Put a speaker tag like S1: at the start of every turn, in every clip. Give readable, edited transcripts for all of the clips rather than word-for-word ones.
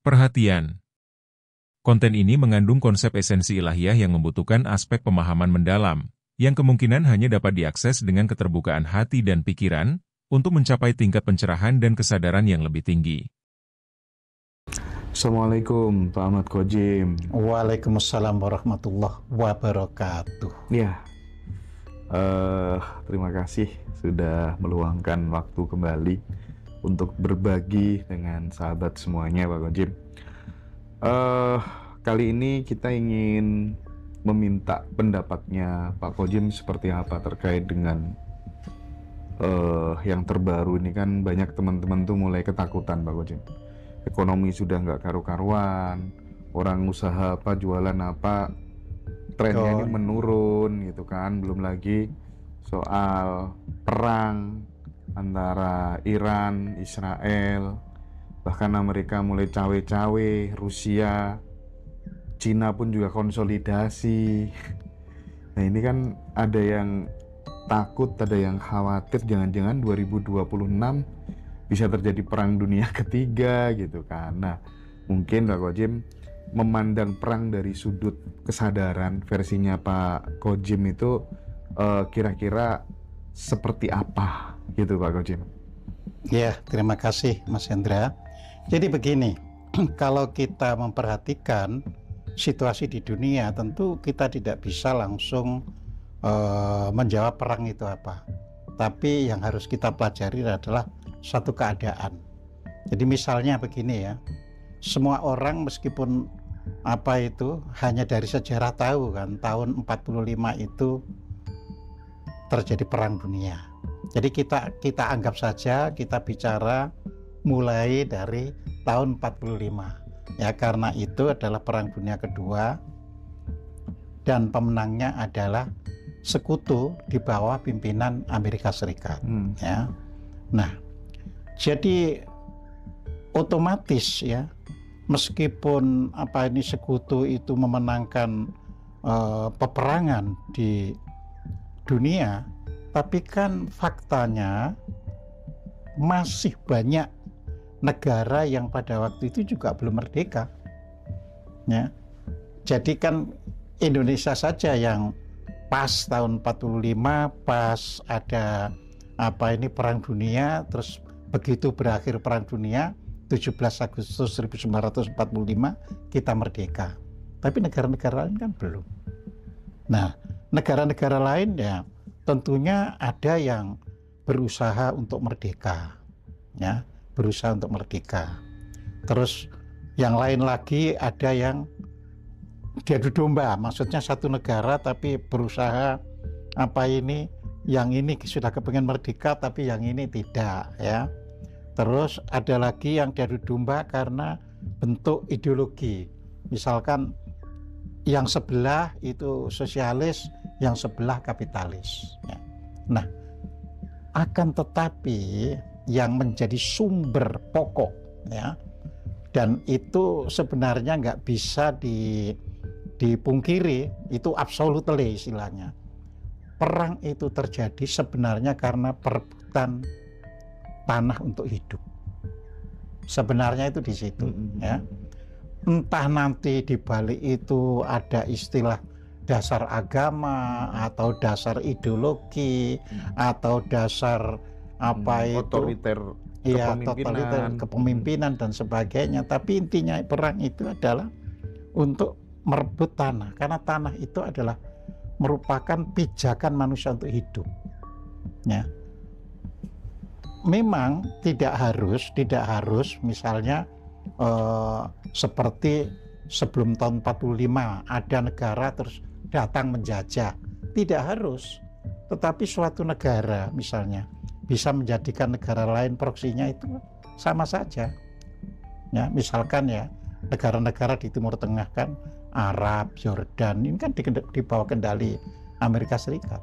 S1: Perhatian. Konten ini mengandung konsep esensi ilahiyah yang membutuhkan aspek pemahaman mendalam, yang kemungkinan hanya dapat diakses dengan keterbukaan hati dan pikiran, untuk mencapai tingkat pencerahan dan kesadaran yang lebih tinggi.
S2: Assalamualaikum Pak Ahmad Kojim.
S3: Waalaikumsalam warahmatullahi wabarakatuh.
S2: Ya, terima kasih sudah meluangkan waktu kembali untuk berbagi dengan sahabat semuanya Pak Kojim. Kali ini kita ingin meminta pendapatnya Pak Kojim seperti apa terkait dengan yang terbaru ini. Kan banyak teman-teman tuh mulai ketakutan Pak Kojim. Ekonomi sudah nggak karu-karuan, orang usaha apa, jualan apa, trennya ini menurun gitu kan. Belum lagi soal perang antara Iran, Israel, bahkan Amerika mulai cawe-cawe, Rusia, Cina pun juga konsolidasi. Nah ini kan ada yang takut, ada yang khawatir jangan-jangan 2026 bisa terjadi perang dunia ketiga gitu kan. Nah mungkin Pak Kojim memandang perang dari sudut kesadaran versinya Pak Kojim itu kira-kira seperti apa gitu Pak Kojim?
S3: Ya, terima kasih Mas Hendra. Jadi begini, kalau kita memperhatikan situasi di dunia, tentu kita tidak bisa langsung menjawab perang itu apa. Tapi yang harus kita pelajari adalah satu keadaan. Jadi misalnya begini ya, semua orang meskipun apa itu hanya dari sejarah tahu kan, tahun 45 itu terjadi perang dunia. Jadi kita anggap saja kita bicara mulai dari tahun 45 ya, karena itu adalah perang dunia kedua dan pemenangnya adalah sekutu di bawah pimpinan Amerika Serikat ya. Nah, jadi otomatis ya, meskipun apa ini sekutu itu memenangkan peperangan di dunia, tapi kan faktanya masih banyak negara yang pada waktu itu juga belum merdeka ya. Jadi kan Indonesia saja yang pas tahun 45 pas ada apa ini perang dunia, terus begitu berakhir perang dunia 17 Agustus 1945 kita merdeka. Tapi negara-negara lain kan belum. Nah, negara-negara lain ya tentunya ada yang berusaha untuk merdeka ya, berusaha untuk merdeka. Terus yang lain lagi ada yang diadu domba, maksudnya satu negara tapi berusaha apa ini, yang ini sudah kepengen merdeka tapi yang ini tidak ya. Terus ada lagi yang diadu domba karena bentuk ideologi, misalkan yang sebelah itu sosialis, yang sebelah kapitalis ya. Nah, akan tetapi yang menjadi sumber pokok ya, dan itu sebenarnya nggak bisa dipungkiri, itu absolutely istilahnya. Perang itu terjadi sebenarnya karena perebutan tanah untuk hidup. Sebenarnya itu di situ ya. Entah nanti di balik itu ada istilah dasar agama atau dasar ideologi atau dasar apa itu
S2: otoriter
S3: ya, totaliter kepemimpinan dan sebagainya. Tapi intinya perang itu adalah untuk merebut tanah, karena tanah itu adalah merupakan pijakan manusia untuk hidup ya. Memang tidak harus misalnya seperti sebelum tahun 45 ada negara terus datang menjajah, tidak harus. Tetapi suatu negara misalnya bisa menjadikan negara lain proksinya, itu sama saja ya. Misalkan ya negara-negara di Timur Tengah kan, Arab, Yordan, ini kan di bawah kendali Amerika Serikat.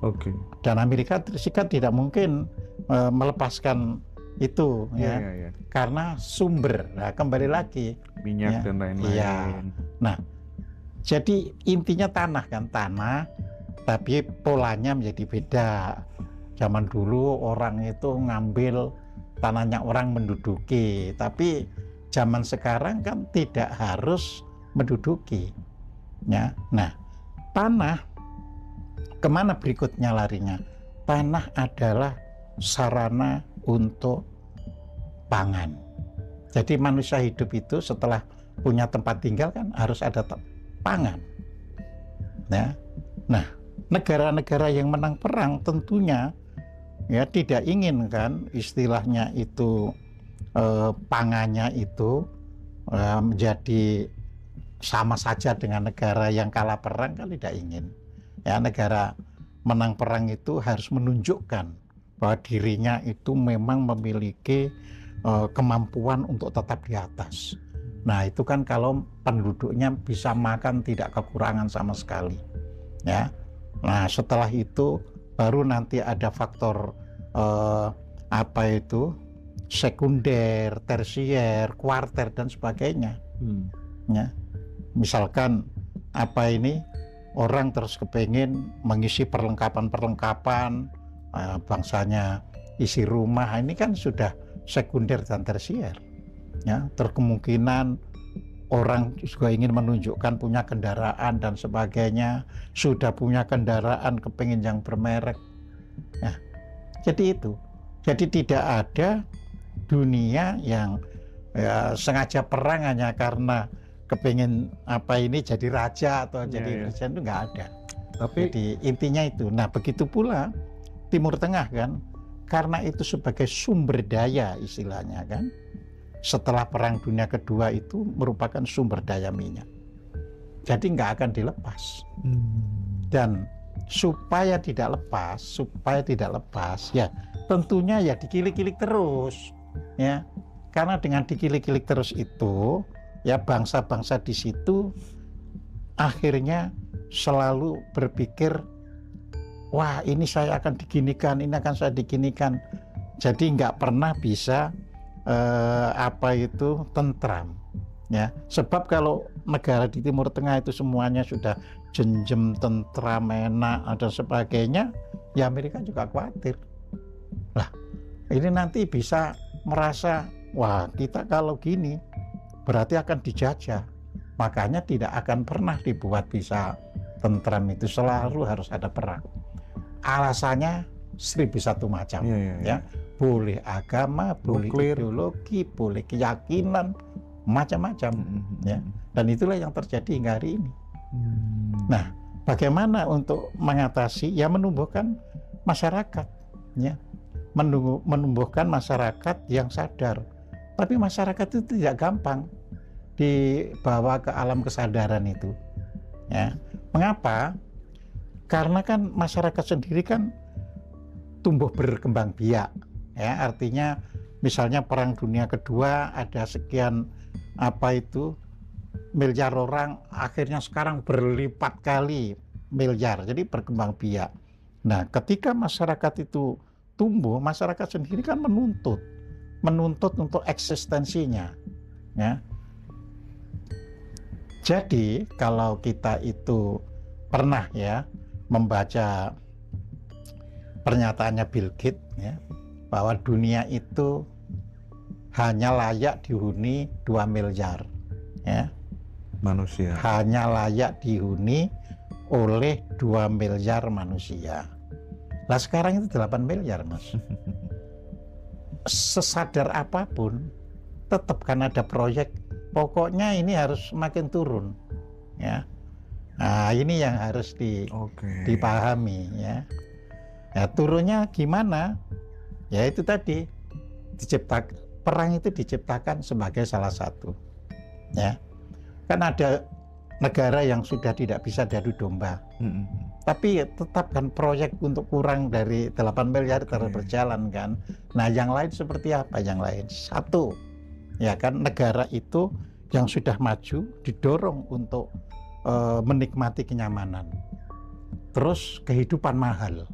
S2: Oke.
S3: Dan Amerika Serikat tidak mungkin melepaskan itu ya. Karena sumber. Nah, kembali lagi
S2: minyak
S3: ya,
S2: dan lain-lain.
S3: Ya. Nah, jadi intinya tanah kan, tanah, tapi polanya menjadi beda. Zaman dulu orang itu ngambil tanahnya orang menduduki, tapi zaman sekarang kan tidak harus menduduki, ya. Nah, tanah kemana berikutnya larinya? Tanah adalah sarana untuk pangan. Jadi manusia hidup itu setelah punya tempat tinggal kan harus ada pangan. Ya. Nah, negara-negara yang menang perang tentunya ya tidak ingin kan istilahnya itu pangannya itu menjadi sama saja dengan negara yang kalah perang, kan tidak ingin. Ya, negara menang perang itu harus menunjukkan bahwa dirinya itu memang memiliki kemampuan untuk tetap di atas. Nah, itu kan kalau penduduknya bisa makan tidak kekurangan sama sekali. Ya. Nah, setelah itu baru nanti ada faktor sekunder, tersier, kuarter dan sebagainya. Ya. Misalkan orang terus kepingin mengisi perlengkapan bangsanya isi rumah, ini kan sudah sekunder dan tersier. Ya, terkemungkinan orang juga ingin menunjukkan punya kendaraan dan sebagainya, sudah punya kendaraan kepingin yang bermerek. Ya, jadi itu. Jadi tidak ada dunia yang sengaja perang hanya karena kepingin jadi raja atau jadi presiden, itu nggak ada. Tapi jadi intinya itu. Nah, begitu pula Timur Tengah kan, karena itu sebagai sumber daya istilahnya kan. Setelah Perang Dunia Kedua itu merupakan sumber daya minyak. Jadi nggak akan dilepas. Dan supaya tidak lepas, ya tentunya ya dikilik-kilik terus, ya. Karena dengan dikilik-kilik terus itu, ya bangsa-bangsa di situ akhirnya selalu berpikir, wah ini saya akan diginikan, ini akan saya diginikan. Jadi nggak pernah bisa tentram, ya. Sebab kalau negara di Timur Tengah itu semuanya sudah jenjem, tentram, enak dan sebagainya, ya Amerika juga khawatir. Lah, ini nanti bisa merasa, wah kita kalau gini berarti akan dijajah. Makanya tidak akan pernah dibuat bisa tentram, itu selalu harus ada perang. Alasannya 1001 macam, ya. Boleh agama, boleh ideologi, boleh keyakinan, macam-macam, ya. Dan itulah yang terjadi hingga hari ini. Nah, bagaimana untuk mengatasi? Ya menumbuhkan masyarakat, ya. Menumbuhkan masyarakat yang sadar. Tapi masyarakat itu tidak gampang dibawa ke alam kesadaran itu, ya. Mengapa? Karena kan masyarakat sendiri kan tumbuh berkembang biak, ya. Artinya misalnya Perang Dunia Kedua ada sekian miliar orang, akhirnya sekarang berlipat kali miliar, jadi berkembang biak. Nah, ketika masyarakat itu tumbuh, masyarakat sendiri kan menuntut untuk eksistensinya, ya. Jadi kalau kita itu pernah ya membaca pernyataannya Bill Gates, ya, bahwa dunia itu hanya layak dihuni 2 miliar, ya.
S2: Manusia.
S3: Hanya layak dihuni oleh 2 miliar manusia. Lah sekarang itu 8 miliar, Mas. Sesadar apapun, tetap kan ada proyek. Pokoknya ini harus makin turun, ya. Nah, ini yang harus dipahami, ya. Ya, turunnya gimana? Ya itu tadi, perang itu diciptakan sebagai salah satu, ya. Kan ada negara yang sudah tidak bisa diadu domba, tapi tetap kan proyek untuk kurang dari 8 miliar terus berjalan kan. Nah, yang lain seperti apa? Yang lain satu, ya kan, negara itu yang sudah maju didorong untuk menikmati kenyamanan, terus kehidupan mahal.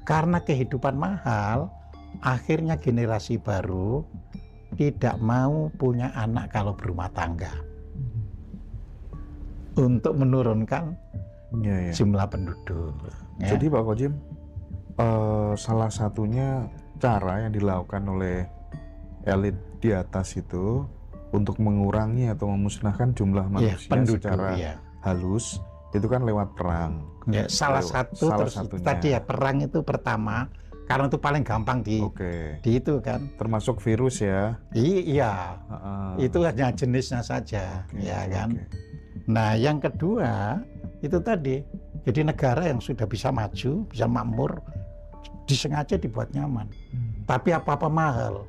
S3: Karena kehidupan mahal, akhirnya generasi baru tidak mau punya anak kalau berumah tangga, untuk menurunkan jumlah penduduk, ya.
S2: Jadi Pak Kojim, salah satunya cara yang dilakukan oleh elit di atas itu untuk mengurangi atau memusnahkan jumlah manusia
S3: penduduk,
S2: secara halus itu kan lewat perang.
S3: Ya, salah satunya tadi ya, perang itu pertama karena itu paling gampang di itu kan.
S2: Termasuk virus ya.
S3: Iya. Itu hanya jenisnya saja, ya kan. Nah, yang kedua itu tadi, jadi negara yang sudah bisa maju, bisa makmur, disengaja dibuat nyaman. Tapi apa-apa mahal,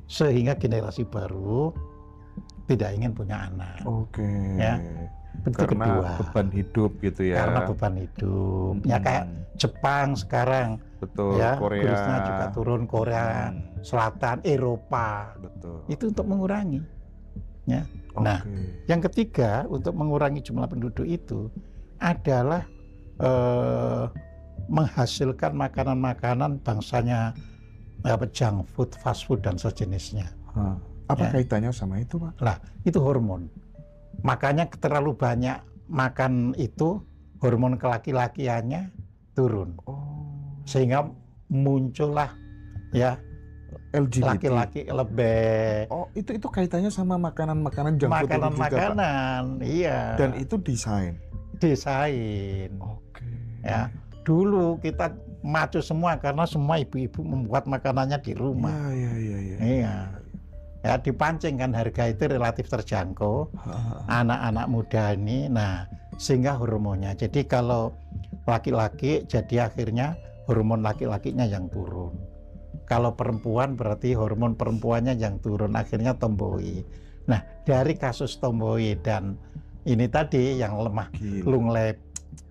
S3: sehingga generasi baru tidak ingin punya anak. Ya.
S2: Karena
S3: kedua,
S2: beban hidup gitu ya.
S3: Karena beban hidup. Ya kayak Jepang sekarang.
S2: Betul.
S3: Ya,
S2: Korea
S3: virusnya juga turun, Korea Selatan, Eropa.
S2: Betul.
S3: Itu untuk mengurangi. Ya. Nah, yang ketiga untuk mengurangi jumlah penduduk itu adalah menghasilkan makanan-makanan bangsanya junk food, fast food dan sejenisnya.
S2: Apa kaitannya sama itu, Pak?
S3: Lah, itu hormon. Makanya terlalu banyak makan itu, hormon kelaki-lakiannya turun. Sehingga muncullah ya LGBT. Laki-laki lebih.
S2: Itu kaitannya sama makanan-makanan junk food juga,
S3: makanan, Pak? Iya.
S2: Dan itu desain.
S3: Ya. Dulu kita maju semua karena semua ibu-ibu membuat makanannya di rumah. Iya. Ya, dipancing kan, harga itu relatif terjangkau. Anak-anak muda ini, nah sehingga hormonnya. Jadi kalau laki-laki, jadi akhirnya hormon laki-lakinya yang turun. Kalau perempuan berarti hormon perempuannya yang turun, akhirnya tomboy. Nah, dari kasus tomboy dan ini tadi yang lemah lung lep,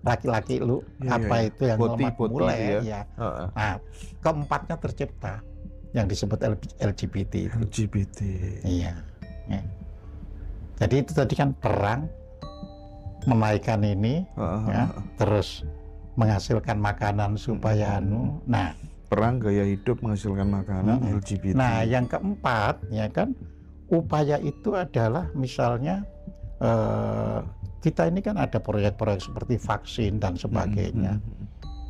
S3: laki-laki lu itu yang lemah mulai ya. Nah, keempatnya tercipta yang disebut LGBT itu.
S2: LGBT.
S3: Iya. Jadi itu tadi kan perang menaikkan ini, terus menghasilkan makanan supaya Nah,
S2: perang, gaya hidup, menghasilkan makanan, LGBT.
S3: Nah, yang keempat ya kan, upaya itu adalah misalnya kita ini kan ada proyek-proyek seperti vaksin dan sebagainya.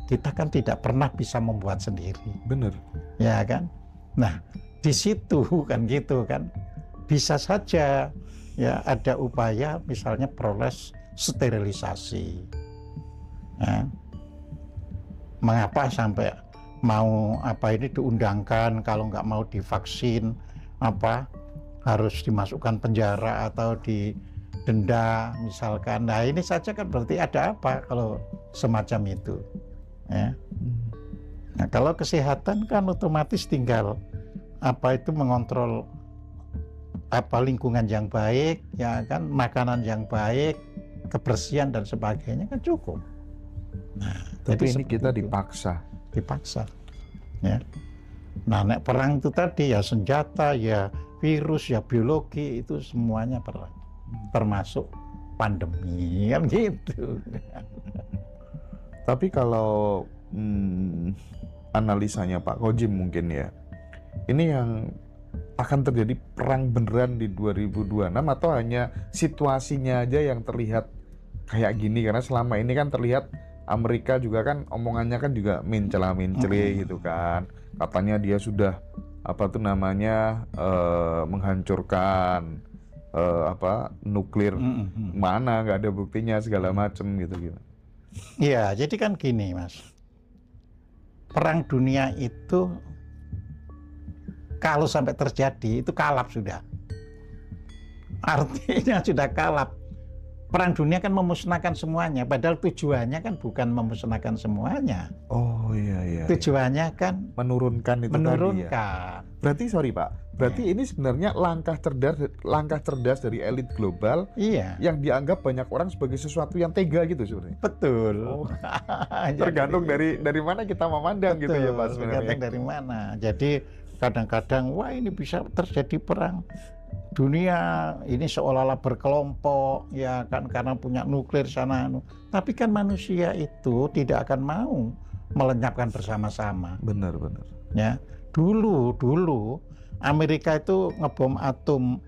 S3: Kita kan tidak pernah bisa membuat sendiri.
S2: Benar.
S3: Ya kan? Nah, di situ kan gitu kan. Bisa saja ya ada upaya misalnya proses sterilisasi. Ya. Mengapa sampai mau ini diundangkan, kalau nggak mau divaksin harus dimasukkan penjara atau didenda misalkan. Nah, ini saja kan berarti ada apa kalau semacam itu ya. Nah, kalau kesehatan kan otomatis tinggal mengontrol lingkungan yang baik ya kan, makanan yang baik, kebersihan dan sebagainya kan cukup. Nah,
S2: tapi ini kita dipaksa
S3: ya. Nah, nek perang itu tadi ya senjata, ya virus, ya biologi, itu semuanya perang, termasuk pandemi kan gitu.
S2: Tapi kalau analisanya Pak Kojim mungkin ya, ini yang akan terjadi perang beneran di 2026 atau hanya situasinya aja yang terlihat kayak gini? Karena selama ini kan terlihat Amerika juga kan omongannya kan juga mencela-mencele gitu kan. Katanya dia sudah menghancurkan nuklir, mana nggak ada buktinya segala macem gitu.
S3: Iya, jadi kan gini Mas, perang dunia itu kalau sampai terjadi itu kalap sudah. Artinya sudah kalap. Perang dunia kan memusnahkan semuanya, padahal tujuannya kan bukan memusnahkan semuanya.
S2: Oh iya.
S3: Tujuannya kan
S2: menurunkan itu tadi ya. Berarti ini sebenarnya langkah cerdas dari elit global yang dianggap banyak orang sebagai sesuatu yang tega gitu sebenarnya.
S3: Betul.
S2: Tergantung dari mana kita memandang. Betul, gitu ya Pak sebenarnya.
S3: Tergantung dari mana. Jadi kadang-kadang ini bisa terjadi perang dunia ini seolah-olah berkelompok ya kan, karena punya nuklir sana. Tapi kan manusia itu tidak akan mau melenyapkan bersama-sama.
S2: Benar.
S3: Ya, dulu Amerika itu ngebom atom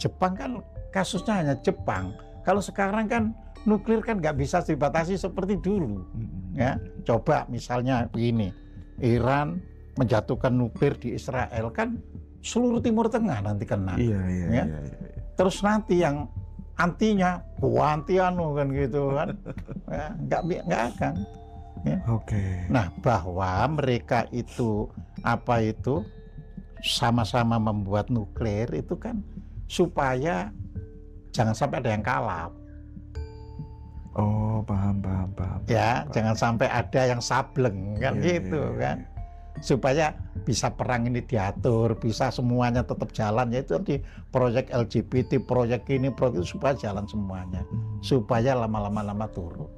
S3: Jepang kan kasusnya hanya Jepang. Kalau sekarang kan nuklir kan nggak bisa dibatasi seperti dulu. Ya, coba misalnya begini, Iran menjatuhkan nuklir di Israel kan seluruh Timur Tengah nanti kena.
S2: Iya.
S3: Terus nanti yang antinya, anti anu kan gitu kan, ya, nggak akan. Ya.
S2: Oke.
S3: Nah, bahwa mereka itu sama-sama membuat nuklir itu kan supaya jangan sampai ada yang kalah.
S2: Oh, paham.
S3: Ya, jangan sampai ada yang sableng kan gitu kan. Supaya bisa perang ini diatur, bisa semuanya tetap jalan, yaitu di proyek LGBT, proyek ini, proyek itu supaya jalan semuanya, supaya lama-lama turun.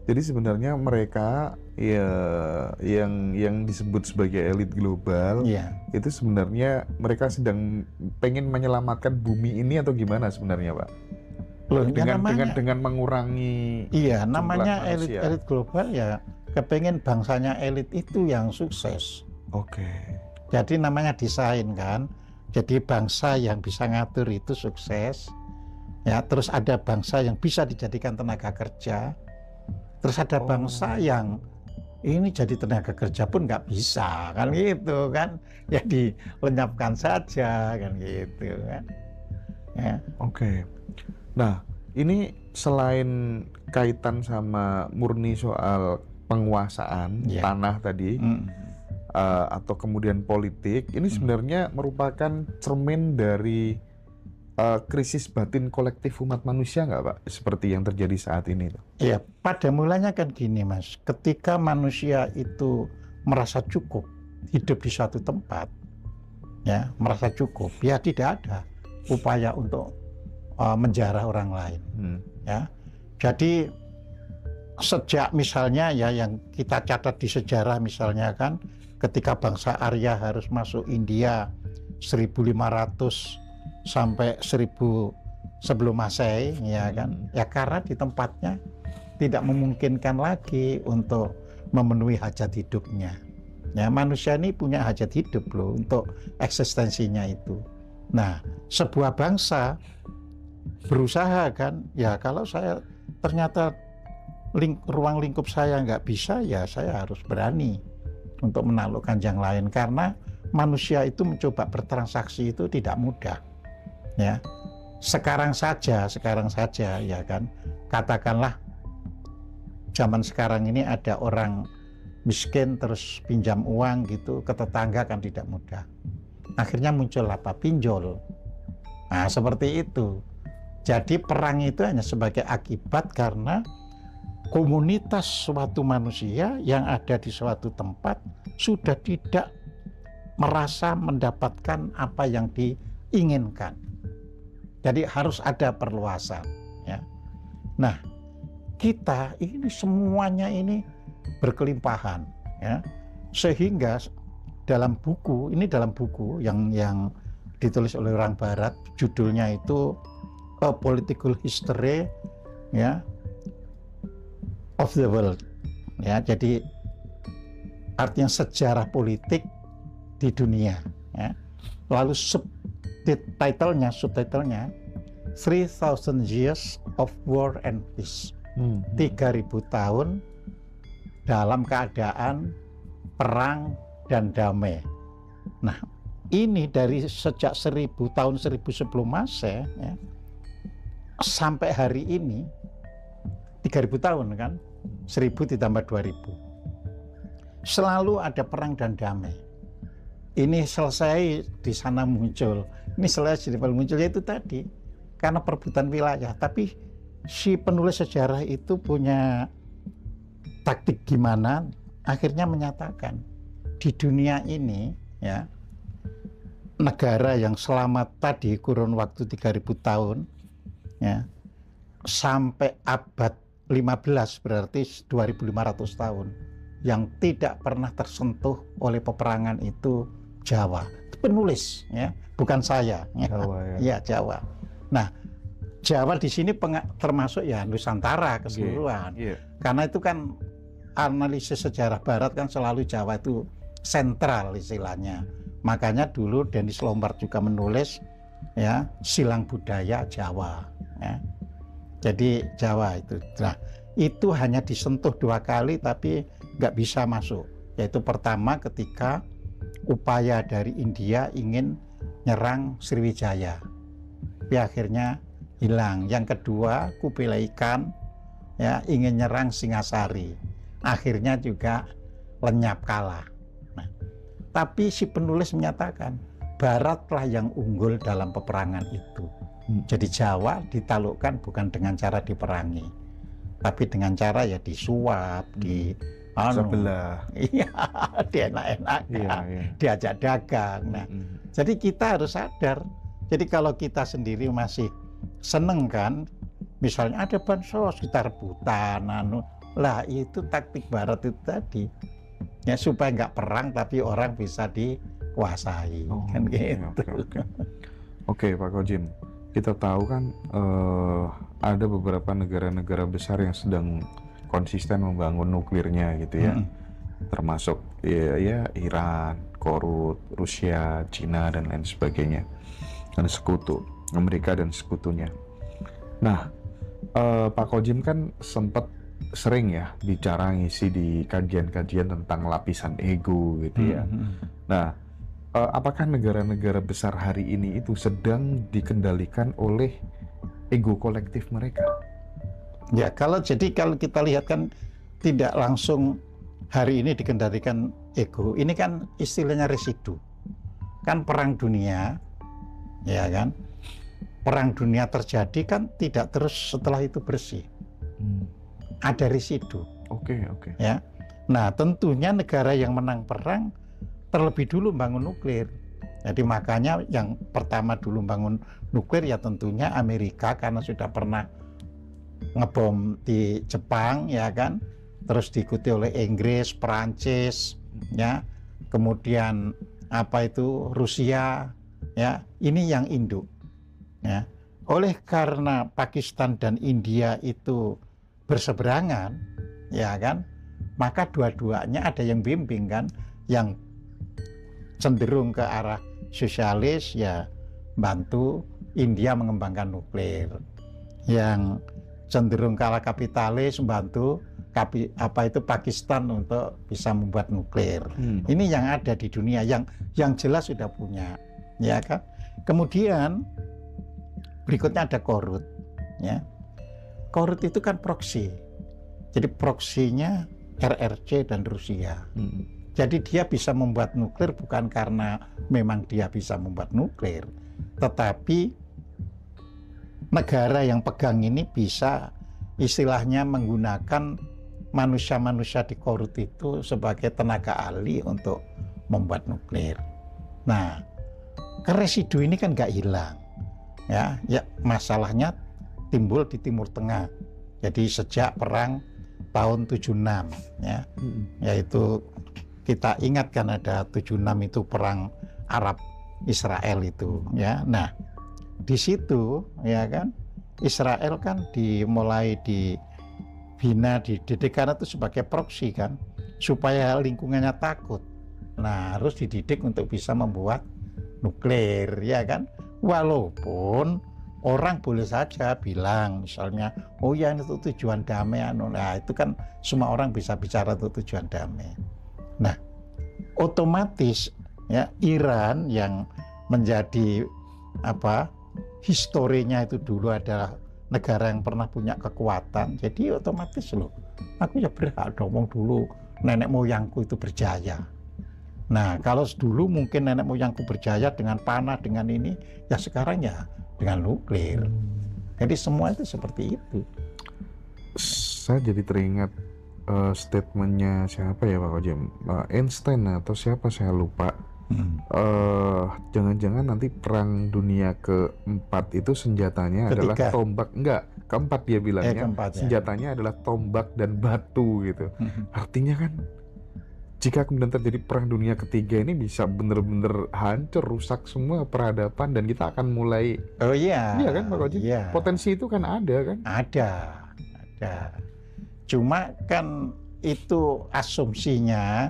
S2: Jadi sebenarnya mereka ya yang disebut sebagai elit global, itu sebenarnya mereka sedang pengen menyelamatkan bumi ini atau gimana sebenarnya, Pak?
S3: Loh,
S2: dengan mengurangi.
S3: Iya, namanya elit global ya. Kepengen bangsanya elit itu yang sukses.
S2: Oke.
S3: Jadi namanya desain kan. Jadi bangsa yang bisa ngatur itu sukses. Ya, terus ada bangsa yang bisa dijadikan tenaga kerja. Terus ada bangsa yang ini jadi tenaga kerja pun nggak bisa kan gitu kan. Ya dilenyapkan saja kan gitu kan. Ya. Oke.
S2: Nah, ini selain kaitan sama murni soal penguasaan tanah tadi atau kemudian politik, ini sebenarnya merupakan cermin dari krisis batin kolektif umat manusia nggak, Pak? Seperti yang terjadi saat ini.
S3: Iya, pada mulanya kan gini, Mas. Ketika manusia itu merasa cukup hidup di suatu tempat, ya merasa cukup, ya tidak ada upaya untuk menjarah orang lain. Ya, jadi sejak misalnya ya yang kita catat di sejarah misalnya kan ketika bangsa Arya harus masuk India 1500 sampai 1000 sebelum Masehi ya kan, ya karena di tempatnya tidak memungkinkan lagi untuk memenuhi hajat hidupnya. Ya, manusia ini punya hajat hidup loh untuk eksistensinya itu. Nah, sebuah bangsa berusaha kan, ya kalau saya ternyata ruang lingkup saya nggak bisa, ya saya harus berani untuk menaklukkan yang lain, karena manusia itu mencoba bertransaksi itu tidak mudah. Ya, sekarang saja ya kan, katakanlah zaman sekarang ini ada orang miskin terus pinjam uang gitu ke tetangga kan tidak mudah. Akhirnya muncul apa? Pinjol. Nah, seperti itu. Jadi perang itu hanya sebagai akibat karena komunitas suatu manusia yang ada di suatu tempat sudah tidak merasa mendapatkan apa yang diinginkan. Jadi harus ada perluasan. Ya. Nah, kita ini semuanya ini berkelimpahan. Ya. Sehingga dalam buku yang ditulis oleh orang Barat, judulnya itu A Political History ya of the World. Ya, jadi artinya sejarah politik di dunia. Ya. Lalu subtitlenya 3000 Years of War and Peace. 3000 tahun dalam keadaan perang dan damai. Nah, ini dari sejak 1000 sebelum Masehi ya, sampai hari ini 3000 tahun kan, 1000 ditambah 2000. Selalu ada perang dan damai. Ini selesai di sana muncul, ini selesai di muncul, itu tadi karena perebutan wilayah. Tapi si penulis sejarah itu punya taktik gimana, akhirnya menyatakan di dunia ini ya, negara yang selamat tadi kurun waktu 3000 tahun ya, sampai abad 15 berarti 2500 tahun yang tidak pernah tersentuh oleh peperangan itu Jawa. Penulis ya, bukan saya ya.
S2: Jawa,
S3: ya Jawa. Nah, Jawa di sini termasuk ya Nusantara keseluruhan. Karena itu kan analisis sejarah Barat kan selalu Jawa itu sentral istilahnya. Makanya dulu Dennis Lombard juga menulis ya Silang Budaya Jawa ya. Jadi Jawa itu. Nah, itu hanya disentuh 2 kali tapi nggak bisa masuk. Yaitu pertama ketika upaya dari India ingin nyerang Sriwijaya, tapi akhirnya hilang. Yang kedua, Kubilai Khan ya ingin nyerang Singasari, akhirnya juga lenyap, kalah. Nah, tapi si penulis menyatakan Baratlah yang unggul dalam peperangan itu. Jadi Jawa ditaklukkan bukan dengan cara diperangi, tapi dengan cara ya disuap,
S2: sebelah,
S3: iya, dienak-enak, diajak dagang. Nah, jadi kita harus sadar. Jadi kalau kita sendiri masih seneng kan, misalnya ada bansos kita rebutan, lah itu taktik Barat itu tadi, ya supaya nggak perang tapi orang bisa dikuasai, kan gitu.
S2: Oke, Pak Kojim, kita tahu kan ada beberapa negara-negara besar yang sedang konsisten membangun nuklirnya gitu ya, termasuk ya Iran, Korut, Rusia, Cina dan lain sebagainya, dan sekutu Amerika dan sekutunya. Nah, Pak Kojim kan sempat sering ya bicara ngisi di kajian-kajian tentang lapisan ego gitu ya. Nah, apakah negara-negara besar hari ini itu sedang dikendalikan oleh ego kolektif mereka?
S3: Ya, kalau kita lihat kan tidak langsung hari ini dikendalikan ego. Ini kan istilahnya residu. Kan perang dunia, ya kan? Perang dunia terjadi kan tidak terus setelah itu bersih. Ada residu.
S2: Oke.
S3: Ya. Nah, tentunya negara yang menang perang terlebih dulu bangun nuklir. Jadi makanya yang pertama dulu bangun nuklir ya tentunya Amerika, karena sudah pernah ngebom di Jepang, ya kan, terus diikuti oleh Inggris, Perancis, ya, kemudian Rusia, ya, ini yang induk, ya. Oleh karena Pakistan dan India itu berseberangan, ya kan, maka dua-duanya ada yang bimbing kan, yang cenderung ke arah sosialis ya bantu India mengembangkan nuklir, yang cenderung ke arah kapitalis membantu Pakistan untuk bisa membuat nuklir. Ini yang ada di dunia, yang jelas sudah punya, ya kan. Kemudian berikutnya ada Korut, ya. Korut itu kan proksi, jadi proksinya RRC dan Rusia. Jadi dia bisa membuat nuklir bukan karena memang dia bisa membuat nuklir, tetapi negara yang pegang ini bisa istilahnya menggunakan manusia-manusia di Korut itu sebagai tenaga ahli untuk membuat nuklir. Nah, residu ini kan nggak hilang, ya masalahnya timbul di Timur Tengah. Jadi sejak perang tahun 76, ya, yaitu kita ingat kan ada 76 itu perang Arab Israel itu, ya. Nah, di situ ya kan Israel kan dimulai dibina, dididik karena itu sebagai proksi kan, supaya lingkungannya takut. Nah, harus dididik untuk bisa membuat nuklir, ya kan. Walaupun orang boleh saja bilang misalnya, oh ya itu tujuan damai, nah itu kan semua orang bisa bicara untuk tujuan damai. Nah, otomatis ya Iran yang menjadi historinya itu dulu adalah negara yang pernah punya kekuatan, jadi otomatis loh, aku ya berhak ngomong dulu nenek moyangku itu berjaya. Nah, kalau dulu mungkin nenek moyangku berjaya dengan panah, dengan ini, ya sekarang ya dengan nuklir. Jadi semua itu seperti itu.
S2: Saya jadi teringat statementnya siapa ya Pak Kojim, Einstein atau siapa saya lupa. Jangan-jangan nanti perang dunia keempat itu senjatanya adalah tombak, keempat dia bilangnya, senjatanya adalah tombak dan batu gitu. Artinya kan jika kemudian terjadi perang dunia ketiga ini bisa bener-bener hancur, rusak semua peradaban, dan kita akan mulai iya kan Pak Kojim? Potensi itu kan ada kan? Ada.
S3: Cuma kan itu asumsinya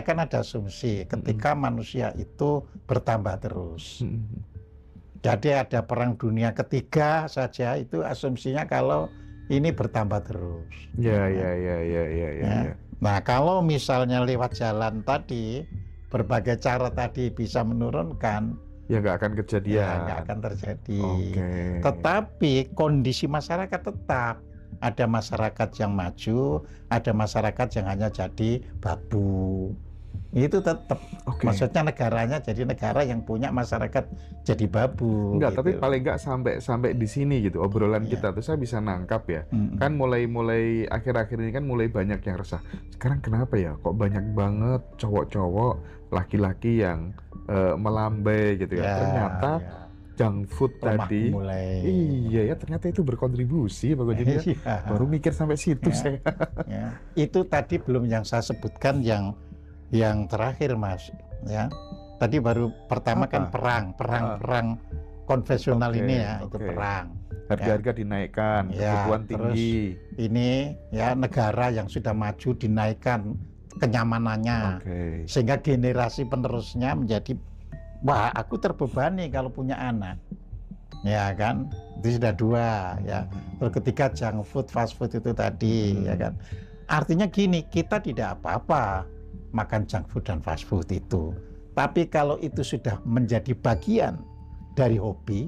S3: kan ada asumsi ketika manusia itu bertambah terus. Jadi ada perang dunia ketiga saja itu asumsinya kalau ini bertambah terus.
S2: Ya.
S3: Nah, kalau misalnya lewat jalan tadi berbagai cara tadi bisa menurunkan,
S2: Ya nggak akan kejadian.
S3: Ya nggak akan terjadi.
S2: Oke.
S3: Tetapi kondisi masyarakat tetap. Ada masyarakat yang maju, ada masyarakat yang hanya jadi babu. Itu tetap.
S2: Oke.
S3: Maksudnya negaranya jadi negara yang punya masyarakat jadi babu.
S2: Enggak,
S3: gitu.
S2: tapi paling nggak sampai di sini gitu obrolan
S3: Iya.
S2: kita tuh saya bisa nangkap ya.
S3: Mm-mm.
S2: Kan mulai akhir-akhir ini kan mulai banyak yang resah. Sekarang kenapa ya kok banyak banget cowok-cowok, laki-laki yang melambai gitu ya. Ternyata
S3: ya.
S2: junk food
S3: Lemah
S2: tadi.
S3: mulai.
S2: Iya ya, ternyata itu berkontribusi Pak Gojek ya.
S3: Iya.
S2: Baru mikir sampai situ
S3: Ya.
S2: saya.
S3: Ya. Itu tadi belum yang saya sebutkan yang terakhir Mas. Ya. Tadi baru pertama kan
S2: Apa?
S3: perang konvensional
S2: Oke,
S3: ini ya, itu
S2: oke.
S3: perang.
S2: Harga-harga dinaikkan,
S3: Ya,
S2: kebutuhan
S3: terus
S2: tinggi.
S3: Ini ya negara yang sudah maju dinaikkan kenyamanannya.
S2: Oke.
S3: Sehingga generasi penerusnya menjadi, wah aku terbebani kalau punya anak, ya kan, itu sudah dua ya. Terus ketiga junk food, fast food itu tadi, ya kan, artinya gini, kita tidak apa-apa makan junk food dan fast food itu, tapi kalau itu sudah menjadi bagian dari hobi,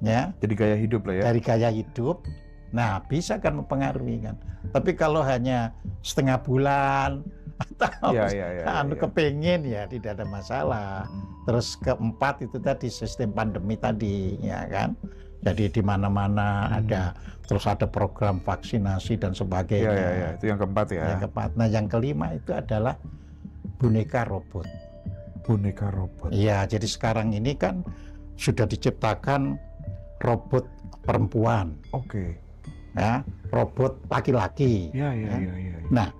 S3: ya,
S2: Jadi gaya hidup lah ya.
S3: dari gaya hidup, nah bisa kan mempengaruhi kan. Tapi kalau hanya setengah bulan atau
S2: Iya.
S3: kepengen ya tidak ada masalah. Terus keempat itu tadi sistem pandemi tadi ya kan. Jadi di mana-mana ada, terus ada program vaksinasi dan sebagainya.
S2: Iya, itu yang keempat ya.
S3: Yang keempat. Nah yang kelima itu adalah boneka robot.
S2: Boneka robot.
S3: Iya, jadi sekarang ini kan sudah diciptakan robot perempuan,
S2: Oke.
S3: ya, robot laki-laki.
S2: Iya.
S3: Nah,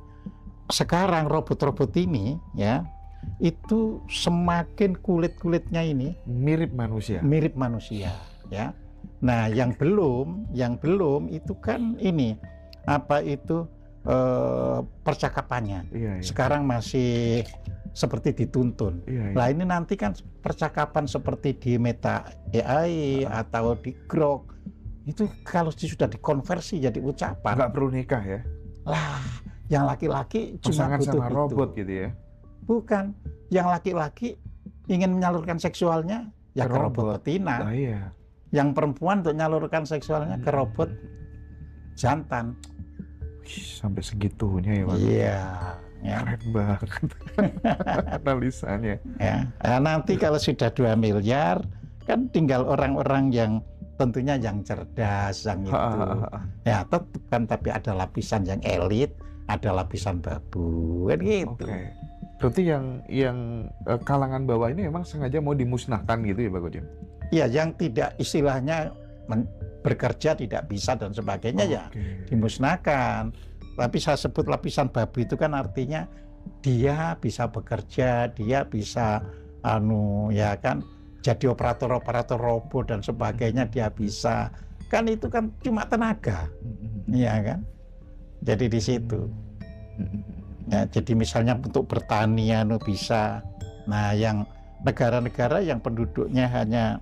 S3: sekarang robot-robot ini ya itu semakin kulit-kulitnya ini
S2: Mirip manusia.
S3: mirip manusia ya. Nah, yang belum itu kan ini apa itu percakapannya.
S2: Iya.
S3: Sekarang masih seperti dituntun.
S2: Iya.
S3: Nah, ini nanti kan percakapan seperti di Meta AI atau di Grok itu kalau sudah dikonversi jadi ucapan.
S2: Nggak perlu nikah ya.
S3: Lah, yang laki-laki cuma
S2: Pasangan
S3: butuh
S2: sama
S3: itu.
S2: robot gitu ya.
S3: Bukan. Yang laki-laki ingin menyalurkan seksualnya ya
S2: Ke
S3: ke robot
S2: robot.
S3: betina.
S2: Ah, iya.
S3: Yang perempuan untuk menyalurkan seksualnya ke robot jantan.
S2: Wih, sampai segitunya ya Pak.
S3: Iya, ya.
S2: Keren banget analisanya.
S3: Ya. Nah, nanti kalau sudah 2 miliar kan tinggal orang-orang yang tentunya yang cerdas, yang itu. Ya, tetap kan, tapi ada lapisan yang elit, ada lapisan babu, kan gitu.
S2: Oke. Berarti yang kalangan bawah ini memang sengaja mau dimusnahkan gitu ya Pak Gojek?
S3: Ya, yang tidak istilahnya bekerja tidak bisa dan sebagainya ya
S2: Oke.
S3: dimusnahkan. Tapi saya sebut lapisan babu itu kan artinya dia bisa bekerja, dia bisa ya kan jadi operator robot dan sebagainya, dia bisa. Kan itu kan cuma tenaga. Iya kan? Jadi di situ. Ya, jadi misalnya untuk bertani bisa. Nah, yang negara-negara yang penduduknya hanya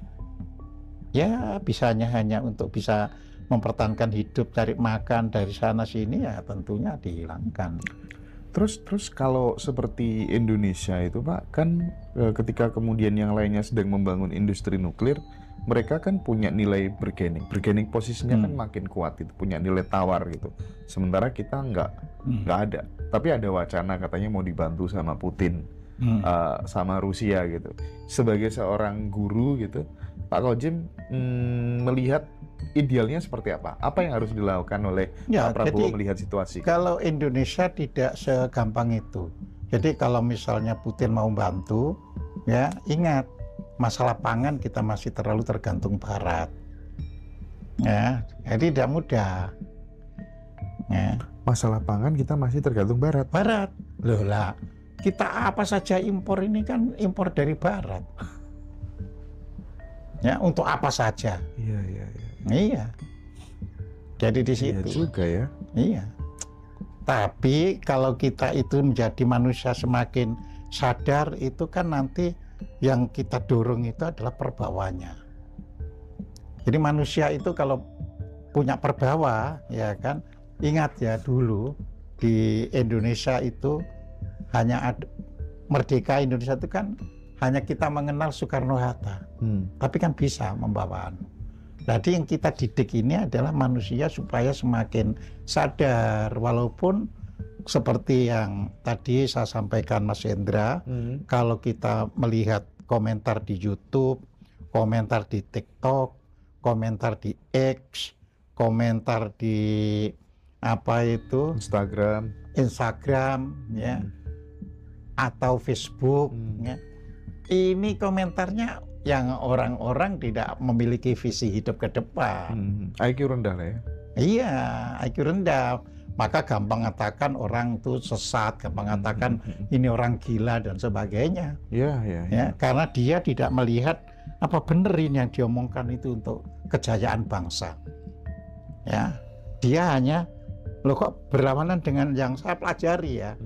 S3: ya bisanya hanya untuk bisa mempertahankan hidup, cari makan dari sana sini, ya tentunya dihilangkan.
S2: Terus kalau seperti Indonesia itu Pak, kan ketika kemudian yang lainnya sedang membangun industri nuklir, mereka kan punya nilai bargaining posisinya kan makin kuat itu, punya nilai tawar gitu. Sementara kita nggak ada. Tapi ada wacana katanya mau dibantu sama Putin, sama Rusia gitu. Sebagai seorang guru gitu, Pak Kojem melihat idealnya seperti apa? Apa yang harus dilakukan oleh
S3: Ya,
S2: Pak Prabowo
S3: jadi
S2: melihat situasi?
S3: kalau Indonesia tidak segampang itu. Jadi kalau misalnya Putin mau bantu, ya ingat masalah pangan kita masih terlalu tergantung Barat. Ya, jadi tidak mudah. Ya.
S2: Masalah pangan kita masih tergantung Barat.
S3: Barat, loh lah. Kita apa saja impor ini kan impor dari Barat. Ya, untuk apa saja.
S2: Iya.
S3: Iya. Jadi di
S2: Iya
S3: situ.
S2: juga ya.
S3: Iya. Tapi kalau kita itu menjadi manusia semakin sadar, itu kan nanti yang kita dorong itu adalah perbawanya. Jadi manusia itu kalau punya perbawa, ya kan, ingat ya dulu di Indonesia itu hanya ada, merdeka Indonesia itu kan hanya kita mengenal Soekarno-Hatta, tapi kan bisa membawa. Jadi yang kita didik ini adalah manusia supaya semakin sadar, walaupun seperti yang tadi saya sampaikan Mas Hendra, kalau kita melihat komentar di YouTube, komentar di TikTok, komentar di X, komentar di Instagram, ya, atau Facebook, ya. Ini komentarnya yang orang-orang tidak memiliki visi hidup ke depan.
S2: IQ rendah lah ya.
S3: Iya, IQ rendah. Maka gampang mengatakan orang itu sesat, gampang mengatakan ini orang gila dan sebagainya.
S2: Iya.
S3: Ya, karena dia tidak melihat apa benar ini yang diomongkan itu untuk kejayaan bangsa. Ya, dia hanya loh kok berlawanan dengan yang saya pelajari ya.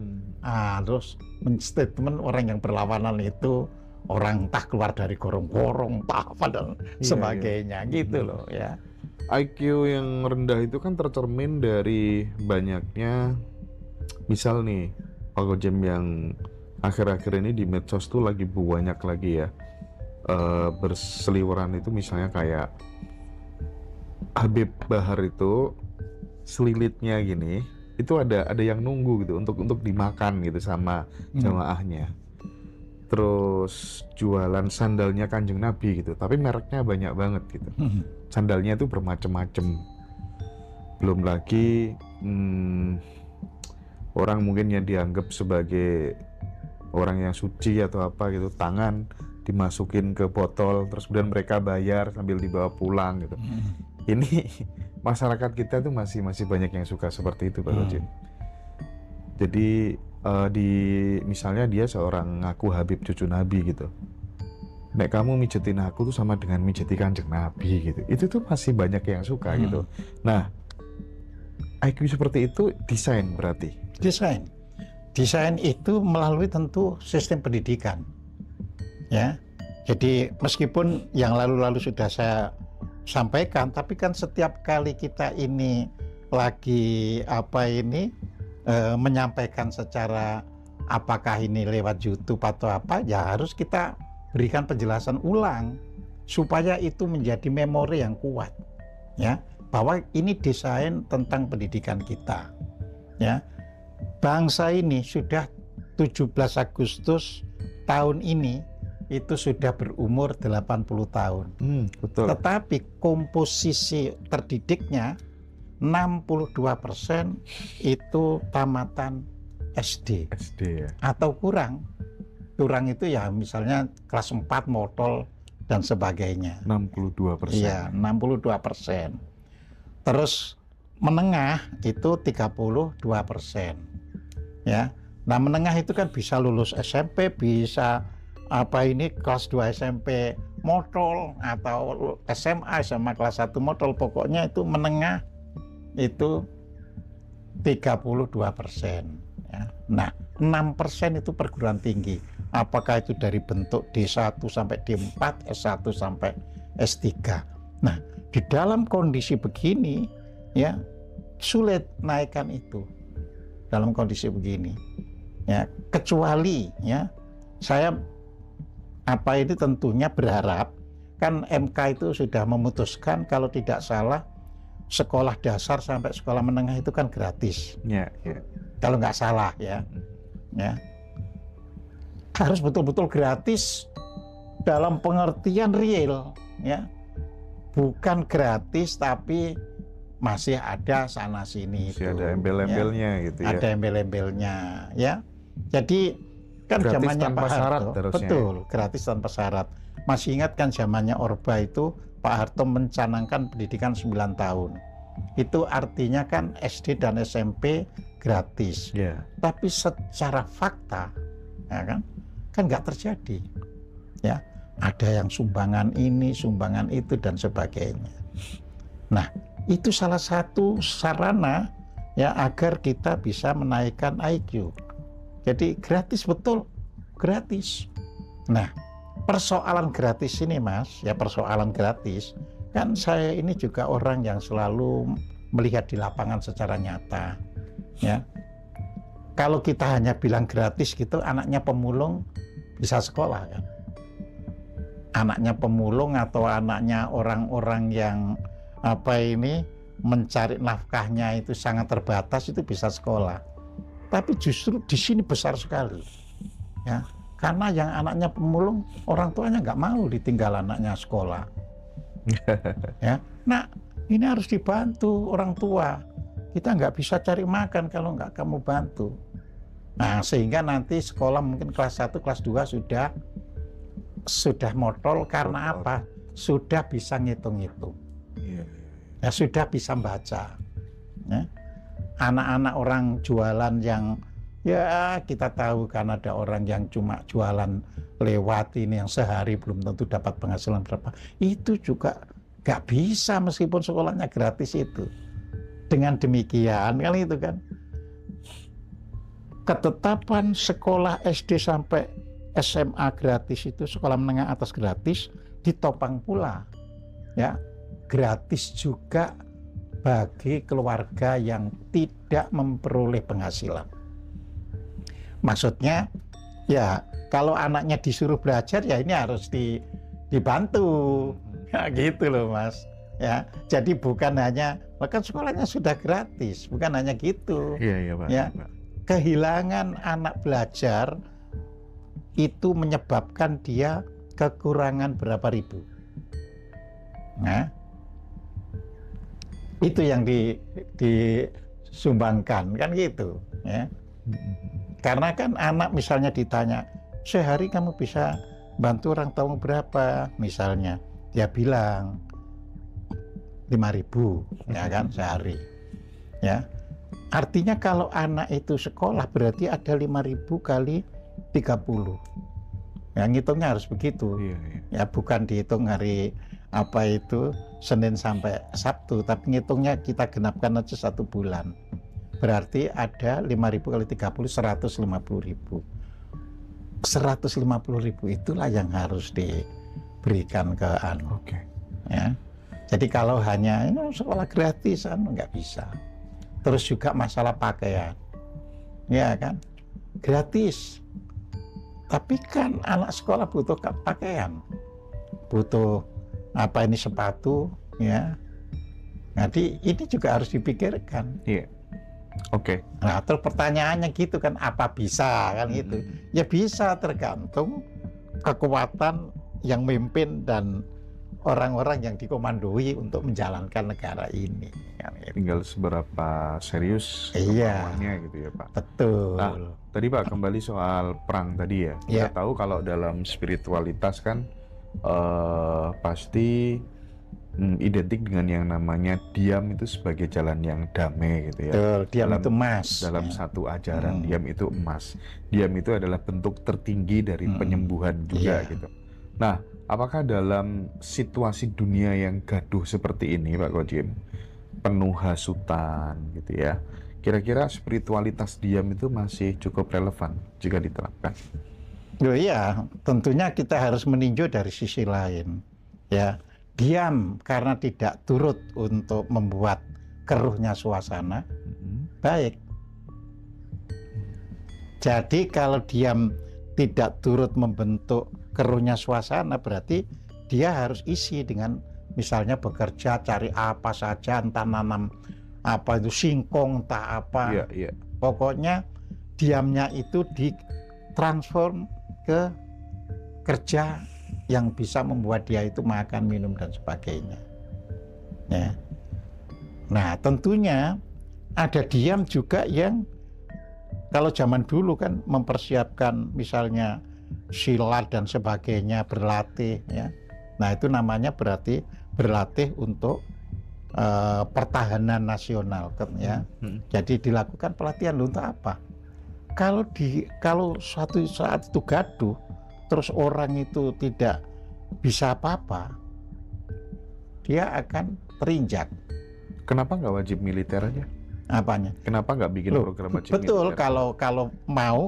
S3: Terus menstatement orang yang berlawanan itu orang entah keluar dari gorong-gorong, entah apa dan sebagainya gitu loh ya.
S2: IQ yang rendah itu kan tercermin dari banyaknya, misal nih Pak Kojem yang akhir-akhir ini di medsos tuh lagi banyak lagi ya berseliweran itu, misalnya kayak Habib Bahar itu selilitnya gini, itu ada yang nunggu gitu untuk dimakan gitu sama jamaahnya. Terus jualan sandalnya Kanjeng Nabi gitu, tapi mereknya banyak banget gitu. Sandalnya itu bermacam-macam. Belum lagi orang mungkin yang dianggap sebagai orang yang suci atau apa gitu, tangan dimasukin ke botol, terus kemudian mereka bayar sambil dibawa pulang gitu. Ini masyarakat kita tuh masih banyak yang suka seperti itu, Pak Kojem. Jadi misalnya dia seorang ngaku Habib cucu Nabi gitu, nek kamu mijetin aku tuh sama dengan mijeti Kanjeng Nabi gitu, itu tuh masih banyak yang suka gitu. Nah, IQ seperti itu desain berarti? Desain itu melalui tentu sistem pendidikan ya. Jadi meskipun yang lalu-lalu sudah saya sampaikan, tapi kan setiap kali kita ini lagi menyampaikan secara apakah ini lewat YouTube atau apa, ya harus kita berikan penjelasan ulang supaya itu menjadi memori yang kuat ya, bahwa ini desain tentang pendidikan kita ya. Bangsa ini sudah 17 Agustus tahun ini itu sudah berumur 80 tahun. Betul.
S3: Tetapi komposisi terdidiknya 62% itu tamatan SD
S2: ya.
S3: Atau kurang itu ya misalnya kelas 4 motol dan sebagainya.
S2: 62%.
S3: Iya, 62%. Terus menengah itu 32%. Ya. Nah, menengah itu kan bisa lulus SMP, bisa kelas 2 SMP motol atau SMA kelas 1 motol, pokoknya itu menengah itu 32%. Ya. Nah, 6% itu perguruan tinggi. Apakah itu dari bentuk D1 sampai D4, S1 sampai S3. Nah, di dalam kondisi begini ya sulit naikkan itu. Dalam kondisi begini. Ya, kecuali ya saya ini tentunya berharap kan MK itu sudah memutuskan kalau tidak salah sekolah dasar sampai sekolah menengah itu kan gratis.
S2: Ya.
S3: Kalau nggak salah ya. Harus betul-betul gratis dalam pengertian real ya. Bukan gratis tapi masih ada sana sini.
S2: Masih ada embel-embelnya ya. Gitu ya.
S3: Ada embel-embelnya ya. Jadi kan
S2: gratis
S3: zamannya
S2: tanpa
S3: Pak
S2: syarat
S3: Harto.
S2: terusnya.
S3: Betul, gratis tanpa syarat. Masih ingat kan zamannya Orba itu Pak Harto mencanangkan pendidikan 9 tahun. Itu artinya kan SD dan SMP gratis.
S2: Yeah.
S3: Tapi secara fakta ya kan nggak terjadi. Ya, ada yang sumbangan ini, sumbangan itu dan sebagainya. Nah, itu salah satu sarana ya agar kita bisa menaikkan IQ. Jadi gratis, betul, gratis. Nah, persoalan gratis ini Mas, ya persoalan gratis, kan saya ini juga orang yang selalu melihat di lapangan secara nyata. Ya, kalau kita hanya bilang gratis gitu, anaknya pemulung bisa sekolah kan? anaknya pemulung atau anaknya orang-orang yang mencari nafkahnya itu sangat terbatas, itu bisa sekolah. Tapi justru di sini besar sekali, ya, karena yang anaknya pemulung orang tuanya nggak mau ditinggal anaknya sekolah. Ya, nah ini harus dibantu orang tua. Kita nggak bisa cari makan kalau nggak kamu bantu. Nah, sehingga nanti sekolah mungkin kelas 1, kelas 2 sudah motol karena apa? Sudah bisa ngitung-ngitung. Ya, sudah bisa baca. Ya. Anak-anak orang jualan yang ya kita tahu kan ada orang yang cuma jualan lewat ini yang sehari belum tentu dapat penghasilan berapa. Itu juga nggak bisa meskipun sekolahnya gratis itu. Dengan demikian kan itu kan. Ketetapan sekolah SD sampai SMA gratis itu, sekolah menengah atas gratis, ditopang pula. Ya. Gratis juga bagi keluarga yang tidak memperoleh penghasilan. Maksudnya, ya kalau anaknya disuruh belajar, ya ini harus dibantu, ya, gitu loh Mas. Ya, jadi bukan hanya, bahkan sekolahnya sudah gratis, bukan hanya gitu.
S2: Iya Pak.
S3: Ya,
S2: Pak.
S3: Kehilangan anak belajar itu menyebabkan dia kekurangan berapa ribu. Nah, itu yang disumbangkan kan gitu, ya. Karena kan anak misalnya ditanya, sehari kamu bisa bantu orang tua berapa, misalnya dia bilang 5.000, ya kan, sehari, ya. Artinya kalau anak itu sekolah berarti ada 5.000 kali 30. Ya, ngitungnya harus begitu. Ya, bukan dihitung hari Senin sampai Sabtu, tapi ngitungnya kita genapkan aja 1 bulan. Berarti ada 5.000 kali 30, 150.000. 150.000 itulah yang harus diberikan ke anu. Ya. Jadi kalau hanya sekolah gratis nggak bisa. Terus juga masalah pakaian, ya kan, gratis. Tapi kan anak sekolah butuh pakaian, butuh sepatu, ya. Jadi ini juga harus dipikirkan.
S2: Iya. Oke.
S3: Nah, terus pertanyaannya gitu kan, apa bisa kan gitu? Ya bisa, tergantung kekuatan yang memimpin dan orang-orang yang dikomandoi untuk menjalankan negara ini.
S2: Tinggal seberapa serius
S3: kemauannya
S2: gitu ya Pak.
S3: Betul.
S2: Nah, tadi Pak kembali soal perang tadi ya. Kita tahu kalau dalam spiritualitas kan pasti identik dengan yang namanya diam itu sebagai jalan yang damai gitu ya.
S3: Betul, diam itu emas.
S2: Dalam satu ajaran diam itu emas. Diam itu adalah bentuk tertinggi dari penyembuhan juga gitu. Nah, apakah dalam situasi dunia yang gaduh seperti ini Pak Kodim, penuh hasutan gitu ya, kira-kira spiritualitas diam itu masih cukup relevan jika diterapkan?
S3: Oh iya, tentunya kita harus meninjau dari sisi lain. Ya, diam karena tidak turut untuk membuat keruhnya suasana, baik. Jadi kalau diam tidak turut membentuk keruhnya suasana, berarti dia harus isi dengan misalnya bekerja, cari apa saja, entah nanam singkong, entah apa. Pokoknya diamnya itu ditransform ke kerja yang bisa membuat dia itu makan, minum dan sebagainya. Ya. Nah, tentunya ada diam juga yang kalau zaman dulu kan mempersiapkan misalnya silat dan sebagainya, berlatih ya. Nah, itu namanya berarti berlatih untuk pertahanan nasional kan ya. Jadi dilakukan pelatihan untuk apa? Kalau suatu saat itu gaduh, terus orang itu tidak bisa apa-apa, dia akan terinjak.
S2: Kenapa nggak wajib militer aja?
S3: Apanya?
S2: Kenapa nggak bikin program wajib
S3: betul,
S2: militer?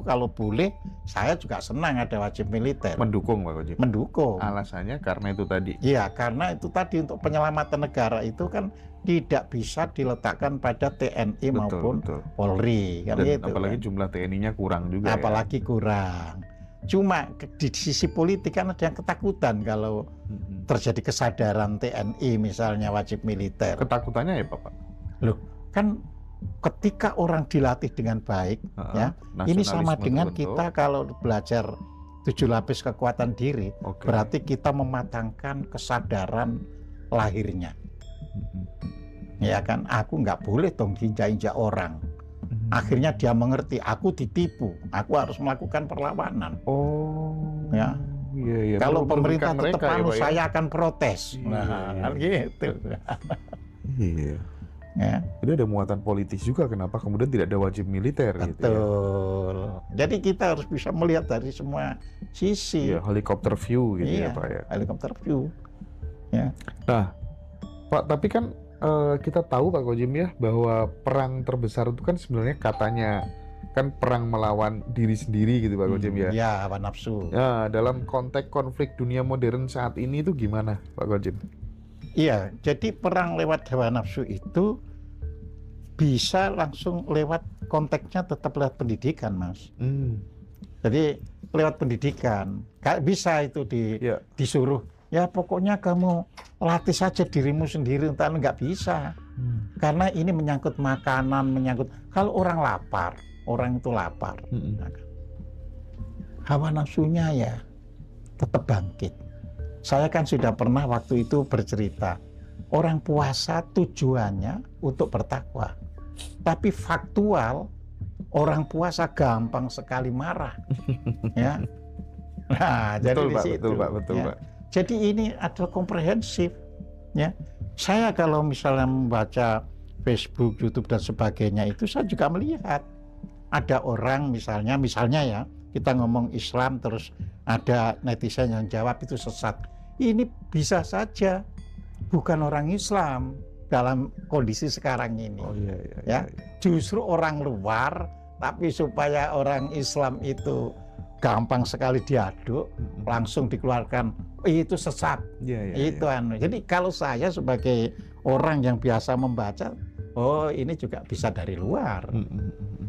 S3: Kalau boleh, saya juga senang ada wajib militer.
S2: Mendukung Pak Wajib?
S3: Mendukung.
S2: Alasannya karena itu tadi?
S3: Iya, karena itu tadi untuk penyelamatan negara itu kan tidak bisa diletakkan pada TNI maupun Polri. Kan
S2: Dan
S3: gitu,
S2: apalagi
S3: kan?
S2: jumlah TNI-nya kurang juga.
S3: Apalagi kurang. Cuma di sisi politik kan ada yang ketakutan kalau terjadi kesadaran TNI misalnya wajib militer.
S2: Ketakutannya ya Pak?
S3: Loh, kan ketika orang dilatih dengan baik, ya, ini sama dengan kita kalau belajar 7 lapis kekuatan diri, berarti kita mematangkan kesadaran lahirnya. Ya kan, aku nggak boleh dong diinjak-injak orang. Akhirnya dia mengerti, aku ditipu, aku harus melakukan perlawanan. Ya.
S2: Iya.
S3: Kalau pemerintah tetap saya akan protes. Kan gitu.
S2: Iya. Ya. Jadi ada muatan politis juga, kenapa kemudian tidak ada wajib militer.
S3: Betul.
S2: Gitu ya?
S3: Jadi kita harus bisa melihat dari semua sisi.
S2: Iya, helikopter view gitu ya Pak ya.
S3: Helikopter view. Ya.
S2: Nah, Pak, tapi kan kita tahu Pak Kojim ya, bahwa perang terbesar itu kan sebenarnya katanya kan perang melawan diri sendiri gitu Pak Kojim ya.
S3: Ya, hawa nafsu.
S2: Ya, dalam konteks konflik dunia modern saat ini itu gimana Pak Kojim?
S3: Iya, jadi perang lewat hawa nafsu itu bisa langsung lewat konteksnya tetap lewat pendidikan, Mas. Jadi lewat pendidikan, gak bisa itu disuruh. Ya pokoknya kamu latih saja dirimu sendiri, entah nggak bisa. Karena ini menyangkut makanan, menyangkut kalau orang lapar, orang itu lapar. Hawa nafsunya ya tetap bangkit. Saya kan sudah pernah waktu itu bercerita, orang puasa tujuannya untuk bertakwa. Tapi faktual, orang puasa gampang sekali marah. Ya. Nah,
S2: betul,
S3: jadi
S2: Pak,
S3: di situ.
S2: Betul, Pak.
S3: Jadi ini adalah komprehensif, ya. Saya kalau misalnya membaca Facebook, YouTube dan sebagainya itu saya juga melihat ada orang misalnya ya kita ngomong Islam terus ada netizen yang jawab itu sesat. Ini bisa saja bukan orang Islam dalam kondisi sekarang ini. Ya. Justru orang luar, tapi supaya orang Islam itu gampang sekali diaduk, langsung dikeluarkan, itu sesat. Jadi kalau saya sebagai orang yang biasa membaca, ini juga bisa dari luar.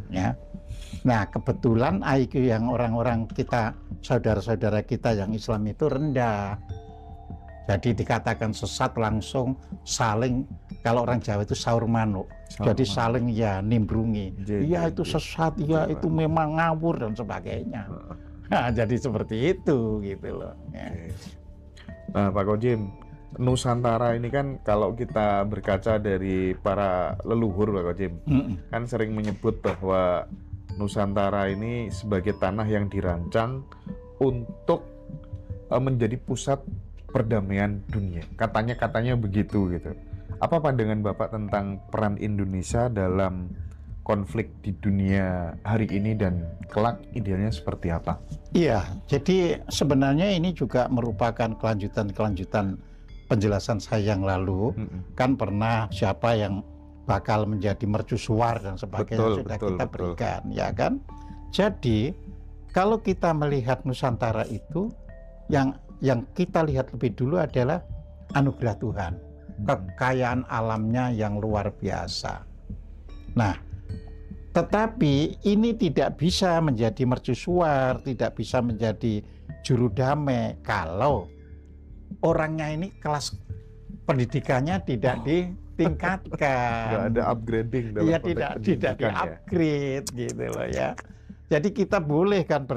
S3: Ya. Nah, kebetulan IQ yang orang-orang kita, saudara-saudara kita yang Islam itu rendah. Jadi dikatakan sesat langsung saling, kalau orang Jawa itu saur manuk. Jadi saling nimbrungi. Iya itu sesat, iya itu memang ngawur dan sebagainya. Nah, jadi seperti itu gitu loh. Ya.
S2: Nah, Pak Kojim, Nusantara ini kan kalau kita berkaca dari para leluhur Pak Kojim, kan sering menyebut bahwa Nusantara ini sebagai tanah yang dirancang untuk menjadi pusat perdamaian dunia. Katanya begitu gitu. Apa pandangan Bapak tentang peran Indonesia dalam konflik di dunia hari ini dan kelak idealnya seperti apa?
S3: Iya, jadi sebenarnya ini juga merupakan kelanjutan penjelasan saya yang lalu. Kan pernah siapa yang bakal menjadi mercusuar dan sebagainya sudah kita berikan, ya kan? Jadi kalau kita melihat Nusantara itu yang kita lihat lebih dulu adalah anugerah Tuhan, kekayaan alamnya yang luar biasa. Nah, tetapi ini tidak bisa menjadi mercusuar, tidak bisa menjadi juru damai kalau orangnya ini kelas pendidikannya tidak ditingkatkan.
S2: Tidak ada upgrading dalam
S3: tidak di-upgrade gitu loh ya. Jadi kita boleh kan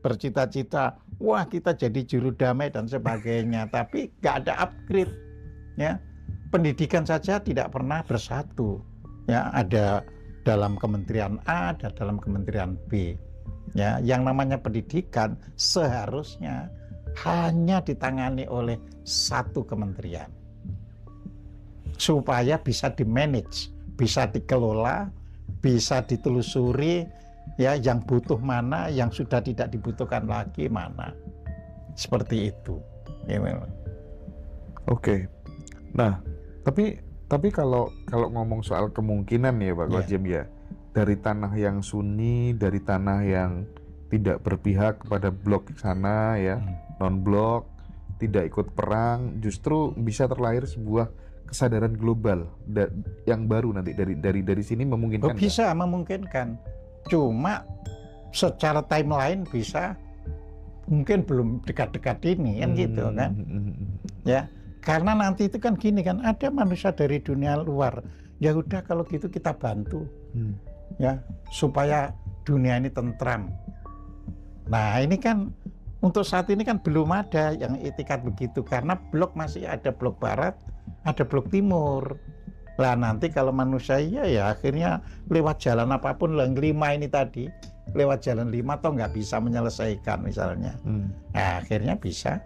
S3: bercita-cita, wah kita jadi juru damai dan sebagainya, tapi nggak ada upgrade ya. Pendidikan saja tidak pernah bersatu ya, ada dalam kementerian A, ada dalam kementerian B. Ya, yang namanya pendidikan seharusnya hanya ditangani oleh satu kementerian. Supaya bisa di-manage, bisa dikelola, bisa ditelusuri ya, yang butuh mana, yang sudah tidak dibutuhkan lagi mana. Seperti itu. Ya,
S2: Oke. Nah, tapi kalau ngomong soal kemungkinan ya Pak Kojim ya, dari tanah yang Sunni, dari tanah yang tidak berpihak kepada blok sana ya, non-blok, tidak ikut perang, justru bisa terlahir sebuah kesadaran global yang baru nanti dari sini memungkinkan.
S3: Bisa memungkinkan. Cuma secara timeline bisa mungkin belum dekat-dekat ini kan gitu kan. Ya, karena nanti itu kan gini kan, ada manusia dari dunia luar. Ya udah kalau gitu kita bantu. Ya, supaya dunia ini tentram. Nah, ini kan untuk saat ini kan belum ada yang itikat begitu karena blok masih ada blok barat, ada blok timur. Lah nanti kalau manusia ya akhirnya lewat jalan apapun, yang 5 ini tadi, lewat jalan 5 toh nggak bisa menyelesaikan misalnya. Nah, akhirnya bisa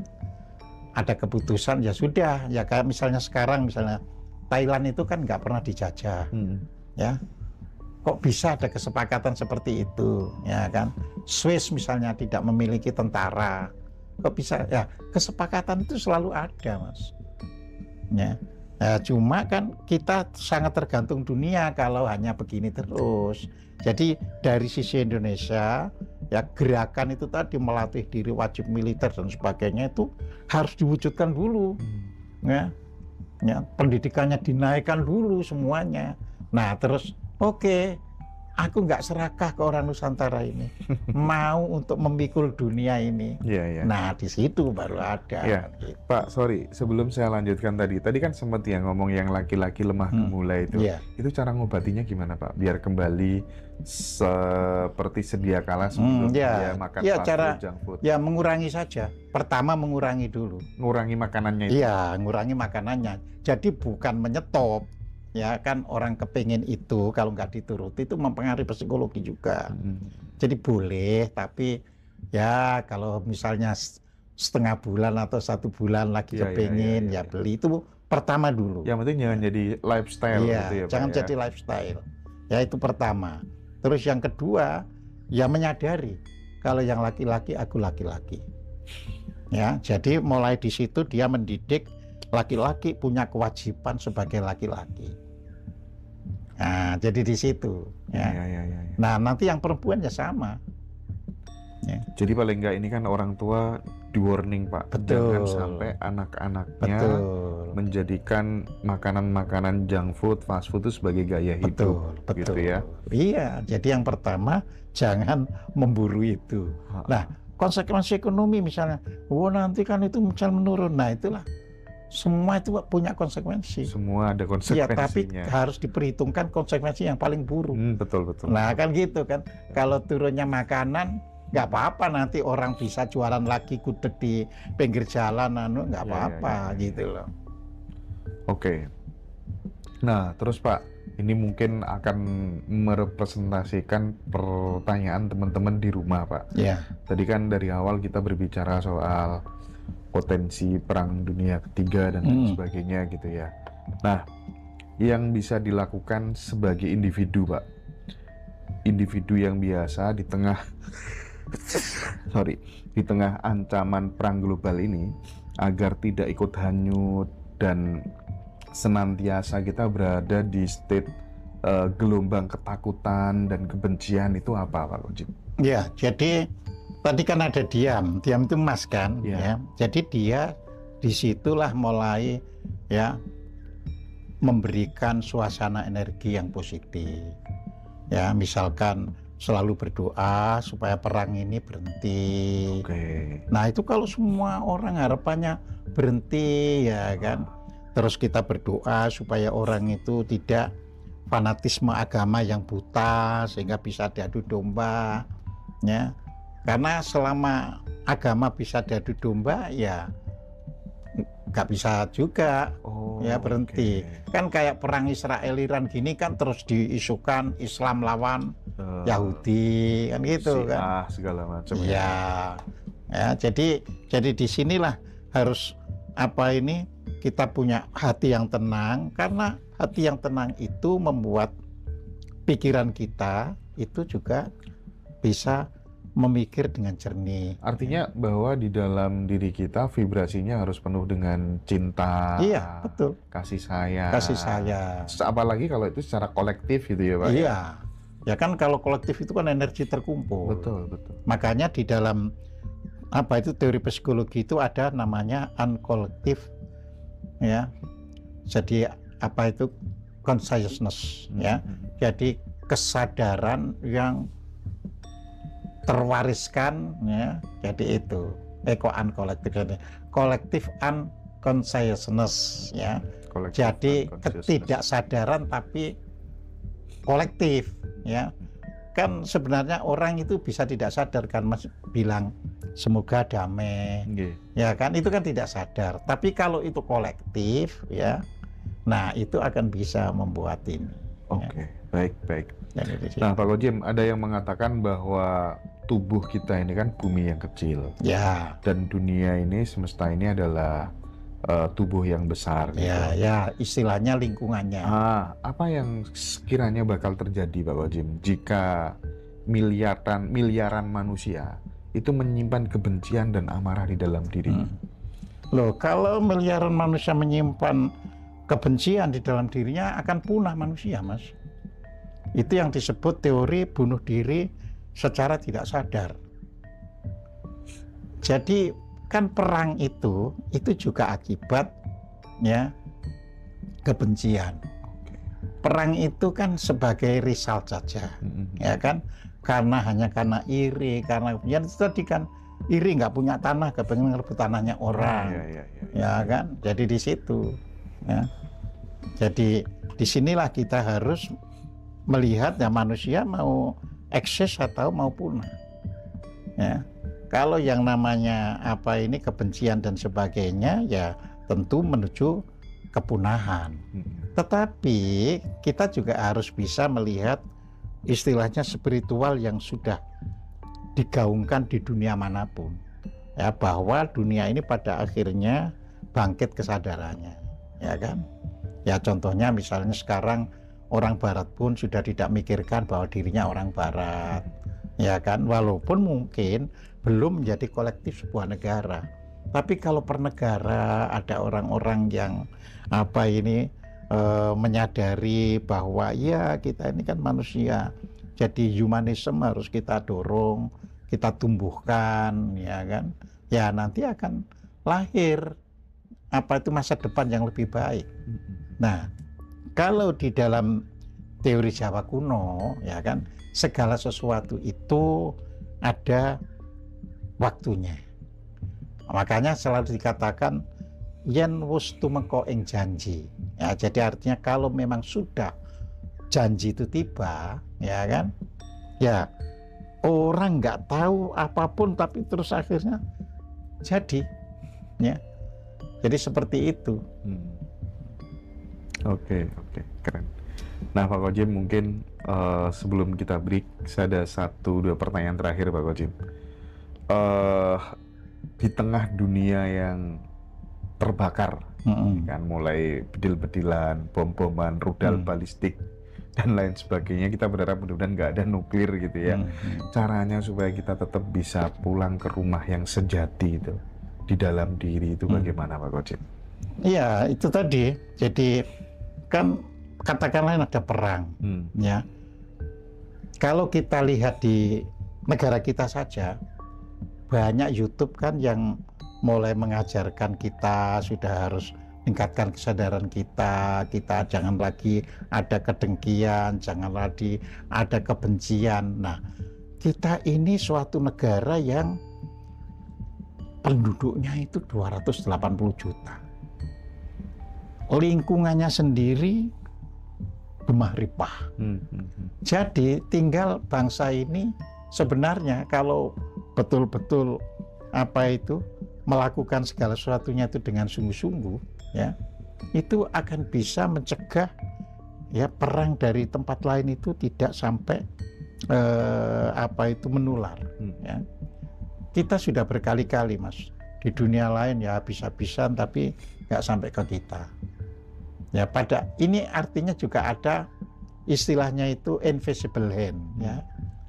S3: ada keputusan ya sudah, ya kayak misalnya sekarang misalnya Thailand itu kan nggak pernah dijajah, ya. Kok bisa ada kesepakatan seperti itu, ya kan? Swiss misalnya tidak memiliki tentara, kok bisa? Ya kesepakatan itu selalu ada, Mas. Ya. Nah, cuma kan kita sangat tergantung dunia kalau hanya begini terus. Jadi dari sisi Indonesia, ya gerakan itu tadi melatih diri, wajib militer dan sebagainya itu harus diwujudkan dulu. Ya, pendidikannya dinaikkan dulu semuanya. Nah terus oke, aku nggak serakah ke orang Nusantara ini, mau untuk memikul dunia ini. Nah di situ baru ada.
S2: Gitu. Pak, sorry, sebelum saya lanjutkan tadi kan sempat yang ngomong yang laki-laki lemah gemula itu. Itu cara ngobatinya gimana Pak? Biar kembali seperti sedia kala sebelum dia makan junk food.
S3: Ya mengurangi saja. Pertama mengurangi dulu.
S2: Ngurangi makanannya itu.
S3: Iya, ngurangi makanannya. Jadi bukan menyetop. Ya kan orang kepingin itu kalau nggak dituruti itu mempengaruhi psikologi juga. Jadi boleh, tapi ya kalau misalnya setengah bulan atau 1 bulan lagi kepingin ya beli itu pertama dulu.
S2: Yang penting jangan jadi lifestyle gitu ya Pak.
S3: Jangan jadi lifestyle. Ya itu pertama. Terus yang kedua ya menyadari kalau yang laki-laki aku laki-laki. Ya, jadi mulai di situ dia mendidik laki-laki punya kewajiban sebagai laki-laki. Nah, jadi di situ. Ya. Nah, nanti yang perempuan ya sama. Ya.
S2: Jadi paling enggak ini kan orang tua di warning Pak.
S3: Betul.
S2: Jangan sampai anak-anaknya menjadikan makanan-makanan junk food, fast food itu sebagai gaya hidup.
S3: Betul.
S2: Gitu ya.
S3: Iya, jadi yang pertama jangan memburu itu. Nah, konsekuensi ekonomi misalnya, nanti kan itu misal menurun. Nah, itulah. Semua itu punya konsekuensi.
S2: Semua ada konsekuensinya.
S3: Ya, tapi harus diperhitungkan konsekuensi yang paling buruk.
S2: Betul.
S3: Nah, kan gitu kan. Kalau turunnya makanan, nggak apa-apa nanti orang bisa jualan lagi gudeg di pinggir jalan, nggak apa-apa gitu loh.
S2: Oke. Nah, terus Pak, ini mungkin akan merepresentasikan pertanyaan teman-teman di rumah Pak.
S3: Ya.
S2: Tadi kan dari awal kita berbicara soal potensi perang dunia ketiga dan lain sebagainya gitu ya. Nah, yang bisa dilakukan sebagai individu Pak, individu yang biasa di tengah di tengah ancaman perang global ini agar tidak ikut hanyut dan senantiasa kita berada di state gelombang ketakutan dan kebencian itu apa Pak Kojib?
S3: Ya, jadi tadi kan ada diam itu emas kan, ya. Jadi dia disitulah mulai ya memberikan suasana energi yang positif. Ya, misalkan selalu berdoa supaya perang ini berhenti. Nah, itu kalau semua orang harapannya berhenti ya kan. Terus kita berdoa supaya orang itu tidak fanatisme agama yang buta sehingga bisa diadu domba ya. Karena selama agama bisa diadu domba ya nggak bisa juga ya berhenti. Kan kayak perang Israel-Iran gini kan terus diisukan Islam lawan Yahudi kan gitu kan.
S2: Segala macam
S3: ya. Jadi disinilah harus kita punya hati yang tenang, karena hati yang tenang itu membuat pikiran kita itu juga bisa memikir dengan jernih.
S2: Artinya bahwa di dalam diri kita vibrasinya harus penuh dengan cinta.
S3: Iya, betul.
S2: Kasih sayang.
S3: Kasih sayang.
S2: Apalagi kalau itu secara kolektif gitu ya Pak.
S3: Iya. Ya kan kalau kolektif itu kan energi terkumpul.
S2: Betul.
S3: Makanya di dalam teori psikologi itu ada namanya uncollective ya. Jadi consciousness ya. Jadi kesadaran yang terwariskan, ya. Jadi itu collective unconsciousness, ya. Jadi ketidaksadaran tapi kolektif, ya. Kan sebenarnya orang itu bisa tidak sadar, kan Mas bilang semoga damai, ya kan, itu kan tidak sadar. Tapi kalau itu kolektif, ya, nah itu akan bisa membuat ini.
S2: Oke, ya. Baik. Nah Pak Kojem, ada yang mengatakan bahwa tubuh kita ini kan bumi yang kecil,
S3: ya,
S2: dan dunia ini, semesta ini adalah tubuh yang besar,
S3: ya, gitu. Ya, istilahnya lingkungannya.
S2: Apa yang sekiranya bakal terjadi Pak Kojem jika miliaran manusia itu menyimpan kebencian dan amarah di dalam dirinya?
S3: Loh, kalau miliaran manusia menyimpan kebencian di dalam dirinya, akan punah manusia, Mas. Itu yang disebut teori bunuh diri secara tidak sadar. Jadi kan perang itu juga akibat, ya, kebencian. Perang itu kan sebagai result saja, ya kan, hanya karena iri, karena kebencian itu tadi kan, iri nggak punya tanah, kepengen ngerebut tanahnya orang, ya kan. Jadi di situ, ya. Jadi disinilah kita harus melihat, ya, manusia mau eksis atau mau punah, ya. Kalau yang namanya kebencian dan sebagainya, ya tentu menuju kepunahan. Tetapi kita juga harus bisa melihat istilahnya spiritual yang sudah digaungkan di dunia manapun, ya, bahwa dunia ini pada akhirnya bangkit kesadarannya, ya kan. Ya contohnya misalnya sekarang orang barat pun sudah tidak mikirkan bahwa dirinya orang barat, ya kan, walaupun mungkin belum menjadi kolektif sebuah negara. Tapi kalau per negara ada orang-orang yang menyadari bahwa ya kita ini kan manusia, jadi humanisme harus kita dorong, kita tumbuhkan, ya kan, ya nanti akan lahir masa depan yang lebih baik. Nah, kalau di dalam teori Jawa kuno, ya kan, segala sesuatu itu ada waktunya. Makanya selalu dikatakan yen wus tumeka ing janji. Ya, jadi artinya kalau memang sudah janji itu tiba, ya kan, ya orang nggak tahu apapun tapi terus akhirnya jadi, ya. Jadi seperti itu.
S2: Oke, keren. Nah Pak Kojem, mungkin sebelum kita break, saya ada 1-2 pertanyaan terakhir Pak Kojem. Di tengah dunia yang terbakar, kan, mulai bedil-bedilan, bom-boman, rudal balistik dan lain sebagainya, kita berharap mudah-mudahan nggak ada nuklir gitu ya. Caranya supaya kita tetap bisa pulang ke rumah yang sejati itu di dalam diri itu bagaimana Pak Kojem?
S3: Iya, itu tadi. Jadi kan katakanlah ada perang, ya. Kalau kita lihat di negara kita saja, banyak YouTube kan yang mulai mengajarkan kita sudah harus tingkatkan kesadaran kita jangan lagi ada kedengkian, jangan lagi ada kebencian. Nah, kita ini suatu negara yang penduduknya itu 280 juta. Lingkungannya sendiri gemah ripah. Jadi tinggal bangsa ini sebenarnya kalau betul-betul melakukan segala sesuatunya itu dengan sungguh-sungguh, ya, itu akan bisa mencegah, ya, perang dari tempat lain itu tidak sampai menular, ya. Kita sudah berkali-kali, Mas, di dunia lain ya habis-habisan tapi nggak sampai ke kita. Ya, pada ini artinya juga ada istilahnya itu invisible hand, ya.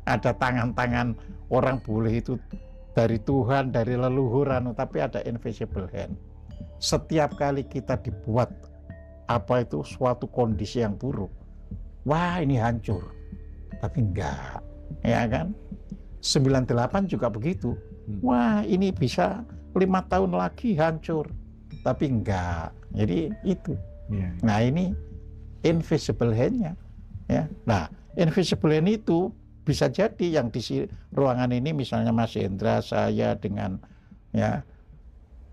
S3: Ada tangan-tangan orang boleh itu dari Tuhan, dari leluhuran, tapi ada invisible hand. Setiap kali kita dibuat suatu kondisi yang buruk, wah ini hancur, tapi enggak, ya kan. 98 juga begitu, wah ini bisa 5 tahun lagi hancur, tapi enggak. Jadi itu. Nah ini invisible hand-nya, ya. Nah invisible hand itu bisa jadi yang di ruangan ini misalnya Mas Hendra, saya dengan ya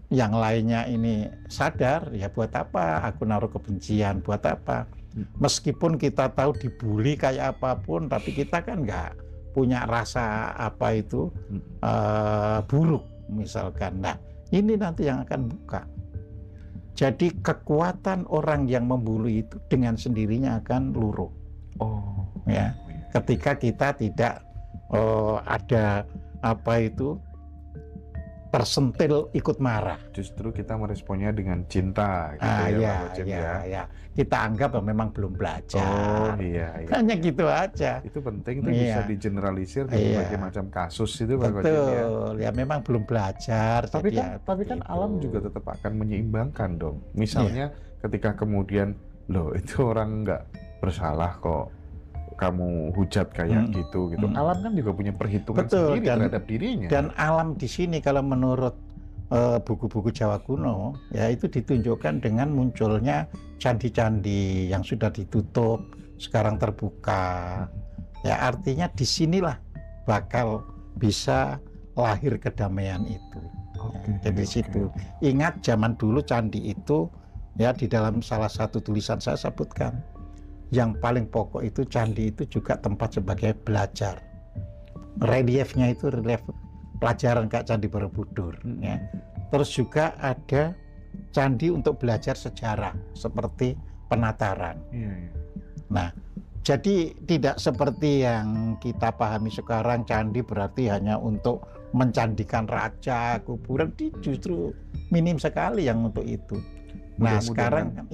S3: yang lainnya ini sadar, ya buat apa aku naruh kebencian, buat apa? Meskipun kita tahu dibully kayak apapun, tapi kita kan nggak punya rasa apa itu buruk misalkan. Nah, ini nanti yang akan buka. Jadi kekuatan orang yang membuli itu dengan sendirinya akan luruh.
S2: Oh,
S3: Ya, ketika kita tidak ada apa itu tersentil ikut marah.
S2: justru kita meresponnya dengan cinta gitu
S3: Ah,
S2: ya,
S3: ya,
S2: Pak Kojem ya.
S3: ya. Kita anggap bahwa memang belum
S2: Oh
S3: belajar.
S2: iya, iya.
S3: Hanya gitu aja.
S2: Itu penting, itu bisa
S3: Iya.
S2: digeneralisir di
S3: Iya.
S2: berbagai macam kasus itu Pak Kojem ya.
S3: Betul, ya memang belum belajar.
S2: Tapi
S3: jadi
S2: kan,
S3: ya
S2: alam
S3: begitu.
S2: juga tetap akan menyeimbangkan dong. Misalnya ketika kemudian, loh itu orang nggak bersalah kok, kamu hujat kayak gitu. Alam kan juga punya perhitungan
S3: Betul,
S2: sendiri terhadap dirinya.
S3: Dan alam di sini kalau menurut buku-buku Jawa kuno, ya itu ditunjukkan dengan munculnya candi-candi yang sudah ditutup, sekarang terbuka. Ya artinya disinilah bakal bisa lahir kedamaian itu. Ya, dari situ. Ingat zaman dulu candi itu, ya di dalam salah satu tulisan saya sebutkan, yang paling pokok itu candi itu juga tempat sebagai belajar. Reliefnya itu relief pelajaran kayak Candi Borobudur. Ya. Terus juga ada candi untuk belajar sejarah seperti Penataran.
S2: Iya.
S3: Nah, jadi tidak seperti yang kita pahami sekarang candi berarti hanya untuk mencandikan raja, kuburan, justru minim sekali yang untuk itu. Nah, sekarang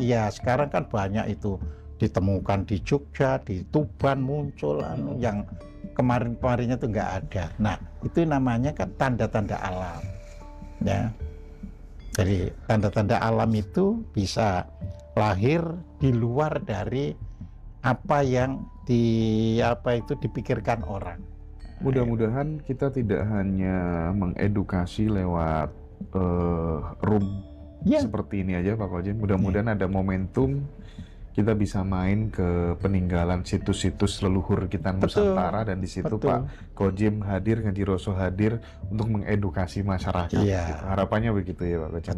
S3: kan banyak itu ditemukan di Jogja, di Tuban muncul yang kemarin-kemarinnya itu nggak ada. Nah, itu namanya kan tanda-tanda alam. Ya. Jadi tanda-tanda alam itu bisa lahir di luar dari apa yang dipikirkan orang.
S2: Mudah-mudahan kita tidak hanya mengedukasi lewat room seperti ini aja Pak Kojem. Mudah-mudahan ada momentum kita bisa main ke peninggalan situs-situs leluhur kita Nusantara, dan di situ Pak Kojem hadir, Ngaji Roso hadir untuk mengedukasi masyarakat.
S3: Iya.
S2: Gitu. Harapannya begitu ya Pak Kojem.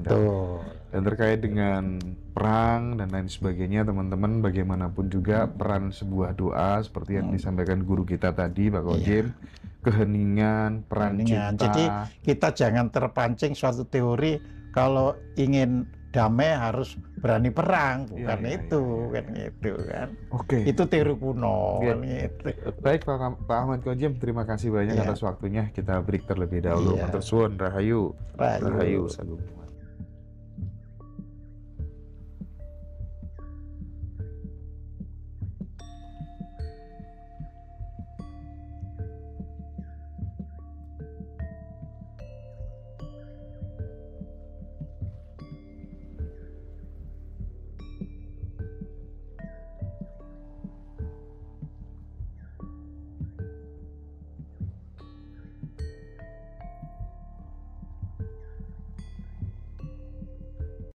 S2: Dan terkait dengan perang dan lain sebagainya, teman-teman, bagaimanapun juga peran sebuah doa seperti yang disampaikan guru kita tadi Pak Kojem, keheningan, peran cinta.
S3: Jadi kita jangan terpancing suatu teori kalau ingin damai harus berani perang, bukan itu kan.
S2: Oke.
S3: Itu teori kuno. Kan gitu.
S2: Baik Pak Ahmad Kojem, terima kasih banyak atas waktunya. Kita break terlebih dahulu. Matur suwun, rahayu. Rahayu. Salam.